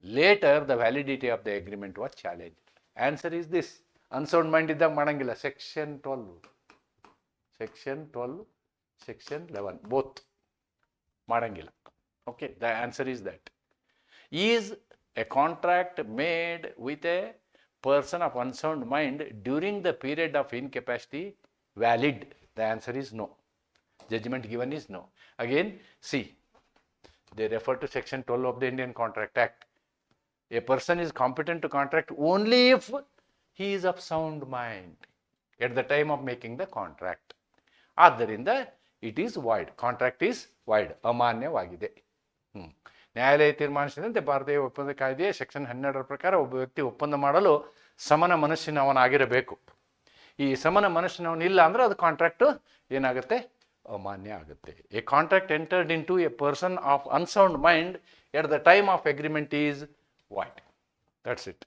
Later, the validity of the agreement was challenged. Answer is this. Unsound mind ಇದ್ದಾಗ ಮಾಡಂಗಿಲ್ಲ. Section 12, Section 11, both ಮಾಡಂಗಿಲ್ಲ. Okay, the answer is that. Is a contract made with a person of unsound mind during the period of incapacity valid? The answer is no. Judgment given is no. Again, see, they refer to Section 12 of the Indian Contract Act. A person is competent to contract only if he is of sound mind at the time of making the contract. ಆದ್ದರಿಂದ it is void, contract is void, ಅಮಾನ್ಯವಾಗಿದೆ. ನ್ಯಾಯಾಲಯ ತೀರ್ಮಾನಿಸಿದಂತೆ ಭಾರತೀಯ ಒಪ್ಪಂದ ಕಾಯ್ದೆಯ section 12 ಪ್ರಕಾರ ಒಬ್ಬ ವ್ಯಕ್ತಿ ಒಪ್ಪಂದ ಮಾಡಲು ಸಮನ ಮನಸ್ಸಿನವನಾಗಿರಬೇಕು. ಈ ಸಮನ ಮನಸ್ಸಿನವನಿಲ್ಲ ಅಂದರೆ ಅದು ಕಾಂಟ್ರಾಕ್ಟು ಏನಾಗುತ್ತೆ, ಅಮಾನ್ಯ ಆಗುತ್ತೆ. A contract entered into a person of unsound mind at the time of agreement is void. That's it.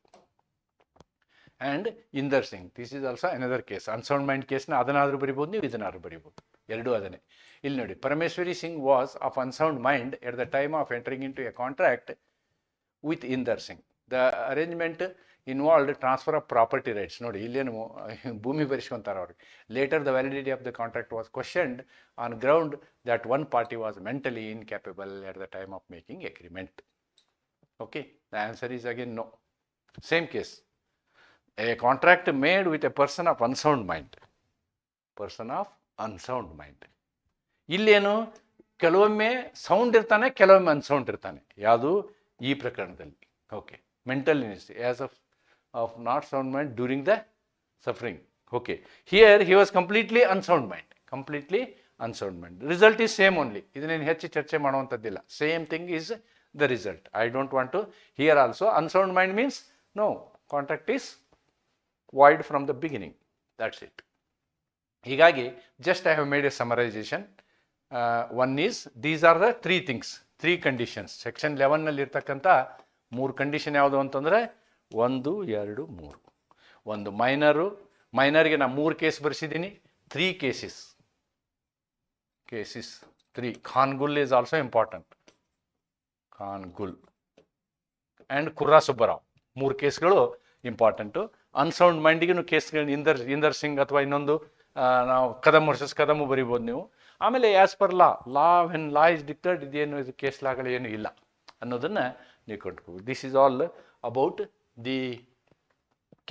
And Inder Singh, this is also another case. Unsound mind ಕೇಸ್ನ ಅದನ್ನಾದರೂ ಬರಿಬೋದು, ನೀವು ಇದನ್ನಾದರೂ ಬರಿಬೋದು, ಎರಡೂ ಅದನ್ನೇ. ಇಲ್ಲಿ ನೋಡಿ, Parameshwari Singh was of unsound mind at the time of entering into a contract with Inder Singh. The arrangement involved transfer of property rights. ನೋಡಿ, ಇಲ್ಲೇನು ಭೂಮಿ ಬರೆಸ್ಕೊಂತಾರೆ ಅವ್ರಿಗೆ. Later the validity of the contract was questioned on ground that one party was mentally incapable at the time of making agreement. Okay, the answer is again no. Same case, a contract made with a person of unsound mind. Person of unsound mind. ಇಲ್ಲೇನು, ಕೆಲವೊಮ್ಮೆ sound ಇರ್ತಾನೆ, ಕೆಲವೊಮ್ಮೆ unsound ಇರ್ತಾನೆ. ಯಾವುದು ಈ ಪ್ರಕರಣದಲ್ಲಿ? Okay, mental ಇನ್ಎಸ್ಟಿ as of not sound mind during the suffering. Okay, here he was completely unsound mind, completely unsound mind. Result is same only. ಇದನ್ನೇನು ಹೆಚ್ಚು ಚರ್ಚೆ ಮಾಡುವಂಥದ್ದಿಲ್ಲ. Same thing is the result. I don't want to hear also. Unsound mind means no, contract is void from the beginning. That's it. ಹೀಗಾಗಿ just I have made a summarization. One is, these are the three things, three conditions. Section 11ನಲ್ಲಿ ಇರ್ತಕ್ಕಂಥ 3 condition ಯಾವುದು ಅಂತಂದರೆ 1, 2, 3. ಒಂದು ಮೈನರ್ಗೆ ನಾನು 3 case ಬರೆಸಿದ್ದೀನಿ. 3 cases 3. Khan Gul is also important. Khan Gul and Kurra Subbarao, 3 ಕೇಸ್ಗಳು ಇಂಪಾರ್ಟೆಂಟು. ಅನ್ಸೌಂಡ್ ಮೈಂಡಿಗೂ ಕೇಸ್ಗಳು ಇಂದರ್ ಸಿಂಗ್ ಅಥವಾ ಇನ್ನೊಂದು ನಾವು ಕದಮ್ ವರ್ಸಸ್ ಕದಮು ಬರಿಬೋದು ನೀವು. ಆಮೇಲೆ as per law when law is dictated, ಇದೇನು ಇದು ಕೇಸ್ ಲಾಗಳು ಏನು ಇಲ್ಲ ಅನ್ನೋದನ್ನು ನೀವು ಕೊಂಡ್ಕೋಬೋದು. This is all about the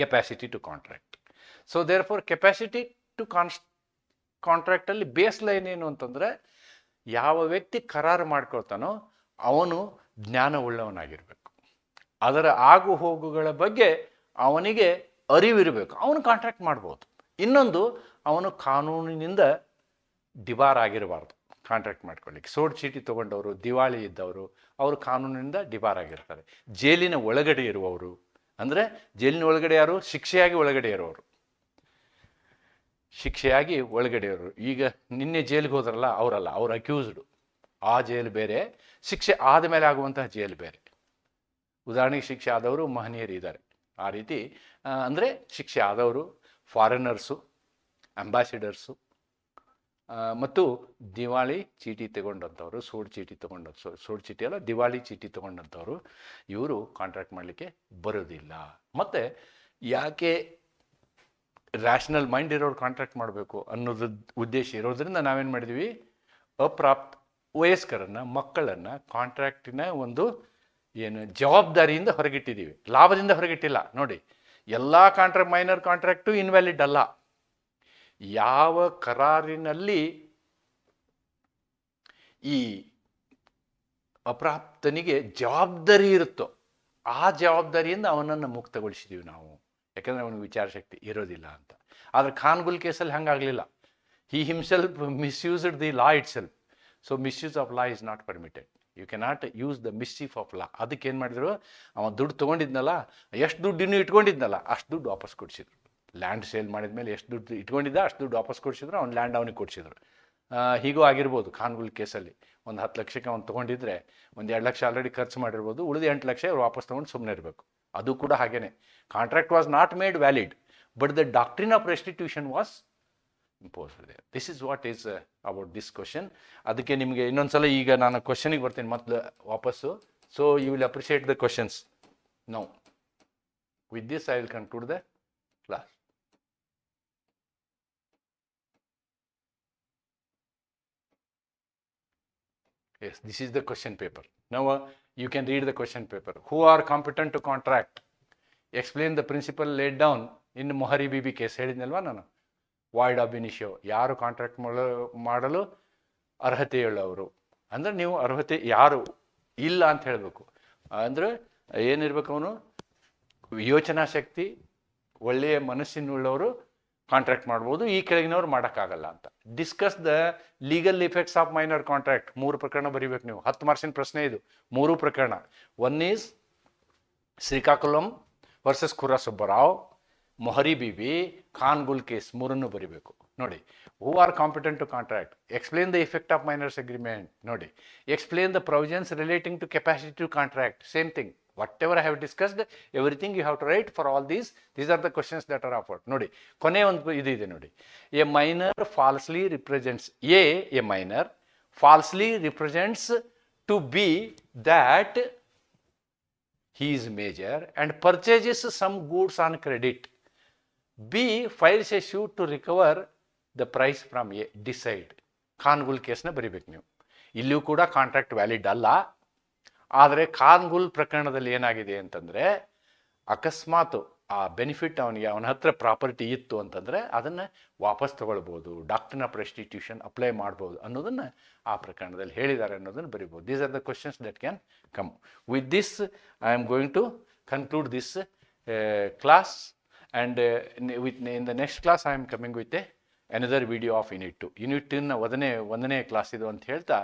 capacity to contract. So therefore capacity to ಕಾಂಟ್ರಾಕ್ಟಲ್ಲಿ ಬೇಸ್ ಲೈನ್ ಏನು ಅಂತಂದರೆ, ಯಾವ ವ್ಯಕ್ತಿ ಕರಾರು ಮಾಡ್ಕೊಳ್ತಾನೋ ಅವನು ಜ್ಞಾನವುಳ್ಳವನಾಗಿರಬೇಕು. ಅದರ ಆಗು ಹೋಗುಗಳ ಬಗ್ಗೆ ಅವನಿಗೆ ಅರಿವಿರಬೇಕು. ಅವನು ಕಾಂಟ್ರಾಕ್ಟ್ ಮಾಡ್ಬೋದು. ಇನ್ನೊಂದು, ಅವನು ಕಾನೂನಿನಿಂದ ಡಿಬಾರ್ ಆಗಿರಬಾರ್ದು ಕಾಂಟ್ರಾಕ್ಟ್ ಮಾಡ್ಕೊಳ್ಳಿಕ್ಕೆ. ಸೋಡ್ ಚೀಟಿ ತೊಗೊಂಡವರು, ದಿವಾಳಿ ಇದ್ದವರು, ಅವರು ಕಾನೂನಿನಿಂದ ಡಿಬಾರ್ ಆಗಿರ್ತಾರೆ. ಜೈಲಿನ ಒಳಗಡೆ ಇರುವವರು, ಅಂದರೆ ಜೈಲಿನ ಒಳಗಡೆ ಯಾರು? ಶಿಕ್ಷೆಯಾಗಿ ಒಳಗಡೆ ಇರೋರು. ಈಗ ನಿನ್ನೆ ಜೈಲಿಗೆ ಹೋದ್ರಲ್ಲ, ಅವರಲ್ಲ, ಅವ್ರು ಅಕ್ಯೂಸ್ಡು. ಆ ಜೈಲು ಬೇರೆ, ಶಿಕ್ಷೆ ಆದ ಮೇಲೆ ಆಗುವಂತಹ ಜೈಲು ಬೇರೆ. ಉದಾಹರಣೆಗೆ, ಶಿಕ್ಷೆ ಆದವರು ಮಹನೀಯರು ಇದ್ದಾರೆ. ಆ ರೀತಿ ಅಂದರೆ ಶಿಕ್ಷೆ ಆದವರು, ಫಾರಿನರ್ಸು, ಅಂಬಾಸಿಡರ್ಸು, ಮತ್ತು ದಿವಾಳಿ ಚೀಟಿ ತಗೊಂಡಂಥವ್ರು, ಸೋಡ್ ಚೀಟಿ ಅಲ್ಲ, ದಿವಾಳಿ ಚೀಟಿ ತಗೊಂಡಂಥವ್ರು, ಇವರು ಕಾಂಟ್ರಾಕ್ಟ್ ಮಾಡಲಿಕ್ಕೆ ಬರೋದಿಲ್ಲ. ಮತ್ತು ಯಾಕೆ ರ್ಯಾಷನಲ್ ಮೈಂಡ್ ಇರೋರು ಕಾಂಟ್ರಾಕ್ಟ್ ಮಾಡಬೇಕು ಅನ್ನೋದು ಉದ್ದೇಶ ಇರೋದ್ರಿಂದ ನಾವೇನು ಮಾಡಿದ್ವಿ, ವಯಸ್ಕರನ್ನು, ಮಕ್ಕಳನ್ನು ಕಾಂಟ್ರಾಕ್ಟಿನ ಒಂದು ಜವಾಬ್ದಾರಿಯಿಂದ ಹೊರಗಿಟ್ಟಿದ್ದೀವಿ, ಲಾಭದಿಂದ ಹೊರಗಿಟ್ಟಿಲ್ಲ. ನೋಡಿ, ಎಲ್ಲ ಮೈನರ್ ಕಾಂಟ್ರಾಕ್ಟು ಇನ್ವ್ಯಾಲಿಡ್ ಅಲ್ಲ. ಯಾವ ಕರಾರಿನಲ್ಲಿ ಈ ಅಪ್ರಾಪ್ತನಿಗೆ ಜವಾಬ್ದಾರಿ ಇರುತ್ತೋ ಆ ಜವಾಬ್ದಾರಿಯಿಂದ ಅವನನ್ನು ಮುಕ್ತಗೊಳಿಸಿದ್ದೀವಿ ನಾವು, ಯಾಕಂದರೆ ಅವನಿಗೆ ವಿಚಾರ ಶಕ್ತಿ ಇರೋದಿಲ್ಲ ಅಂತ. ಆದರೆ ಖಾನ್ಗುಲ್ ಕೇಸಲ್ಲಿ ಹಂಗಾಗಲಿಲ್ಲ. He himself misused the law itself. So misuse of law is not permitted. You cannot use the mischief of law. ಅದಕ್ಕೆ ಏನು ಮಾಡಿದ್ರು, ಅವ ದುಡ್ಡು ತೊಗೊಂಡಿದ್ನಲ್ಲ, ಎಷ್ಟು ದುಡ್ಡು ಇನ್ನೂ ಇಟ್ಕೊಂಡಿದ್ನಲ್ಲ ಅಷ್ಟು ದುಡ್ಡು ವಾಪಸ್ ಕೊಡಿಸಿದ್ರು. ಲ್ಯಾಂಡ್ ಸೇಲ್ ಮಾಡಿದ ಮೇಲೆ ಎಷ್ಟು ದುಡ್ಡು ಇಟ್ಕೊಂಡಿದ್ದ ಅಷ್ಟು ದುಡ್ಡು ವಾಪಸ್ ಕೊಡಿಸಿದ್ರು. ಅವ್ನು ಲ್ಯಾಂಡ್ ಅವನಿಗೆ ಕೊಡಿಸಿದ್ರು. ಹೀಗೂ ಆಗಿರ್ಬೋದು. ಖಾನ್ಗುಲ್ ಕೇಸಲ್ಲಿ ಒಂದು 10 ಲಕ್ಷಕ್ಕೆ ಅವ್ನು ತೊಗೊಂಡಿದ್ರೆ ಒಂದು 2 ಲಕ್ಷ ಆಲ್ರೆಡಿ ಖರ್ಚು ಮಾಡಿರ್ಬೋದು, ಉಳಿದ 8 ಲಕ್ಷ ಅವ್ರು ವಾಪಸ್ ತೊಗೊಂಡು ಸುಮ್ಮನೆ ಇರಬೇಕು. ಅದು ಕೂಡ ಹಾಗೇನೆ. Contract was not made valid, but the doctrine of restitution was imposed there. This is what is about this question. ಅದಕ್ಕೆ ನಿಮಗೆ ಇನ್ನೊಂದ್ಸಲ ಈಗ ನಾನು ಕ್ವಶನಿಗೆ ಬರ್ತೀನಿ ಮತ್ತೆ ವಾಪಸ್ಸು. So you will appreciate the questions. Now with this I will conclude the class. Yes, this is the question paper. Now you can read the question paper. Who are competent to contract? Explain the principle laid down in Mohari Bibi case. ಹೇಳಿದ್ನಲ್ವಾ ನಾನು, void ab ಇನಿಷಿಯೋ, ಯಾರು contract ಮಾಡಲು ಅರ್ಹತೆಯುಳ್ಳವರು. ಅಂದರೆ ನೀವು ಅರ್ಹತೆ ಯಾರು ಇಲ್ಲ ಅಂತ ಹೇಳಬೇಕು. ಅಂದರೆ ಏನಿರ್ಬೇಕು, ಅವನು ಯೋಚನಾ ಶಕ್ತಿ, ಒಳ್ಳೆಯ ಮನಸ್ಸಿನುಳ್ಳವರು ಕಾಂಟ್ರಾಕ್ಟ್ ಮಾಡ್ಬೋದು, ಈ ಕೆಳಗಿನವ್ರು ಮಾಡೋಕ್ಕಾಗಲ್ಲ ಅಂತ. Discuss the legal effects of minor contract. 3 ಪ್ರಕರಣ ಬರೀಬೇಕು ನೀವು. 10 ಮಾರ್ಕ್ಸಿನ ಪ್ರಶ್ನೆ ಇದು. 3 ಪ್ರಕರಣ. One is Srikakulam versus Kurra Subbarao, Mohori Bibi, Khan Gul case. 3 ಬರೀಬೇಕು. ನೋಡಿ, who are competent to contract, explain the effect of minors agreement. ನೋಡಿ, explain the provisions relating to capacity to contract. Same thing. Whatever I have discussed, everything you have to write for all these. These are the questions that are offered. ನೋಡಿ ಕೊನೆ ಒಂದು ಇದು ಇದೆ ನೋಡಿ. A minor falsely represents a minor falsely represents to be that he is major and purchases some goods on credit. B files a suit to recover the price from A. Decide. ಖಾನ್ಗುಲ್ ಕೇಸ್ನ ಬರಿಬೇಕು ನೀವು. ಇಲ್ಲಿಯೂ ಕೂಡ contract valid ಅಲ್ಲ. ಆದರೆ ಖಾನ್ಗುಲ್ ಪ್ರಕರಣದಲ್ಲಿ ಏನಾಗಿದೆ ಅಂತಂದರೆ, ಅಕಸ್ಮಾತ್ ಆ ಬೆನಿಫಿಟ್ ಅವನ ಹತ್ರ ಪ್ರಾಪರ್ಟಿ ಇತ್ತು ಅಂತಂದರೆ ಅದನ್ನು ವಾಪಸ್ ತಗೊಳ್ಬೋದು, ಡಾಕ್ಟ್ರಿನ್ ಆಫ್ ರೆಸ್ಟಿಟ್ಯೂಷನ್ ಅಪ್ಲೈ ಮಾಡ್ಬೋದು ಅನ್ನೋದನ್ನು ಆ ಪ್ರಕರಣದಲ್ಲಿ ಹೇಳಿದ್ದಾರೆ ಅನ್ನೋದನ್ನು ಬರಿಬೋದು. These are the questions that can come. With this I am going to conclude this class, and in the next class I am coming with another video of Unit 2. Unit 2 ಒಂದನೇ class ಇದು ಅಂತ ಹೇಳ್ತಾ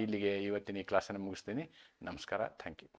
ಇಲ್ಲಿಗೆ ಇವತ್ತಿನ ಈ ಕ್ಲಾಸನ್ನು ಮುಗಿಸ್ತೀನಿ. ನಮಸ್ಕಾರ. Thank you.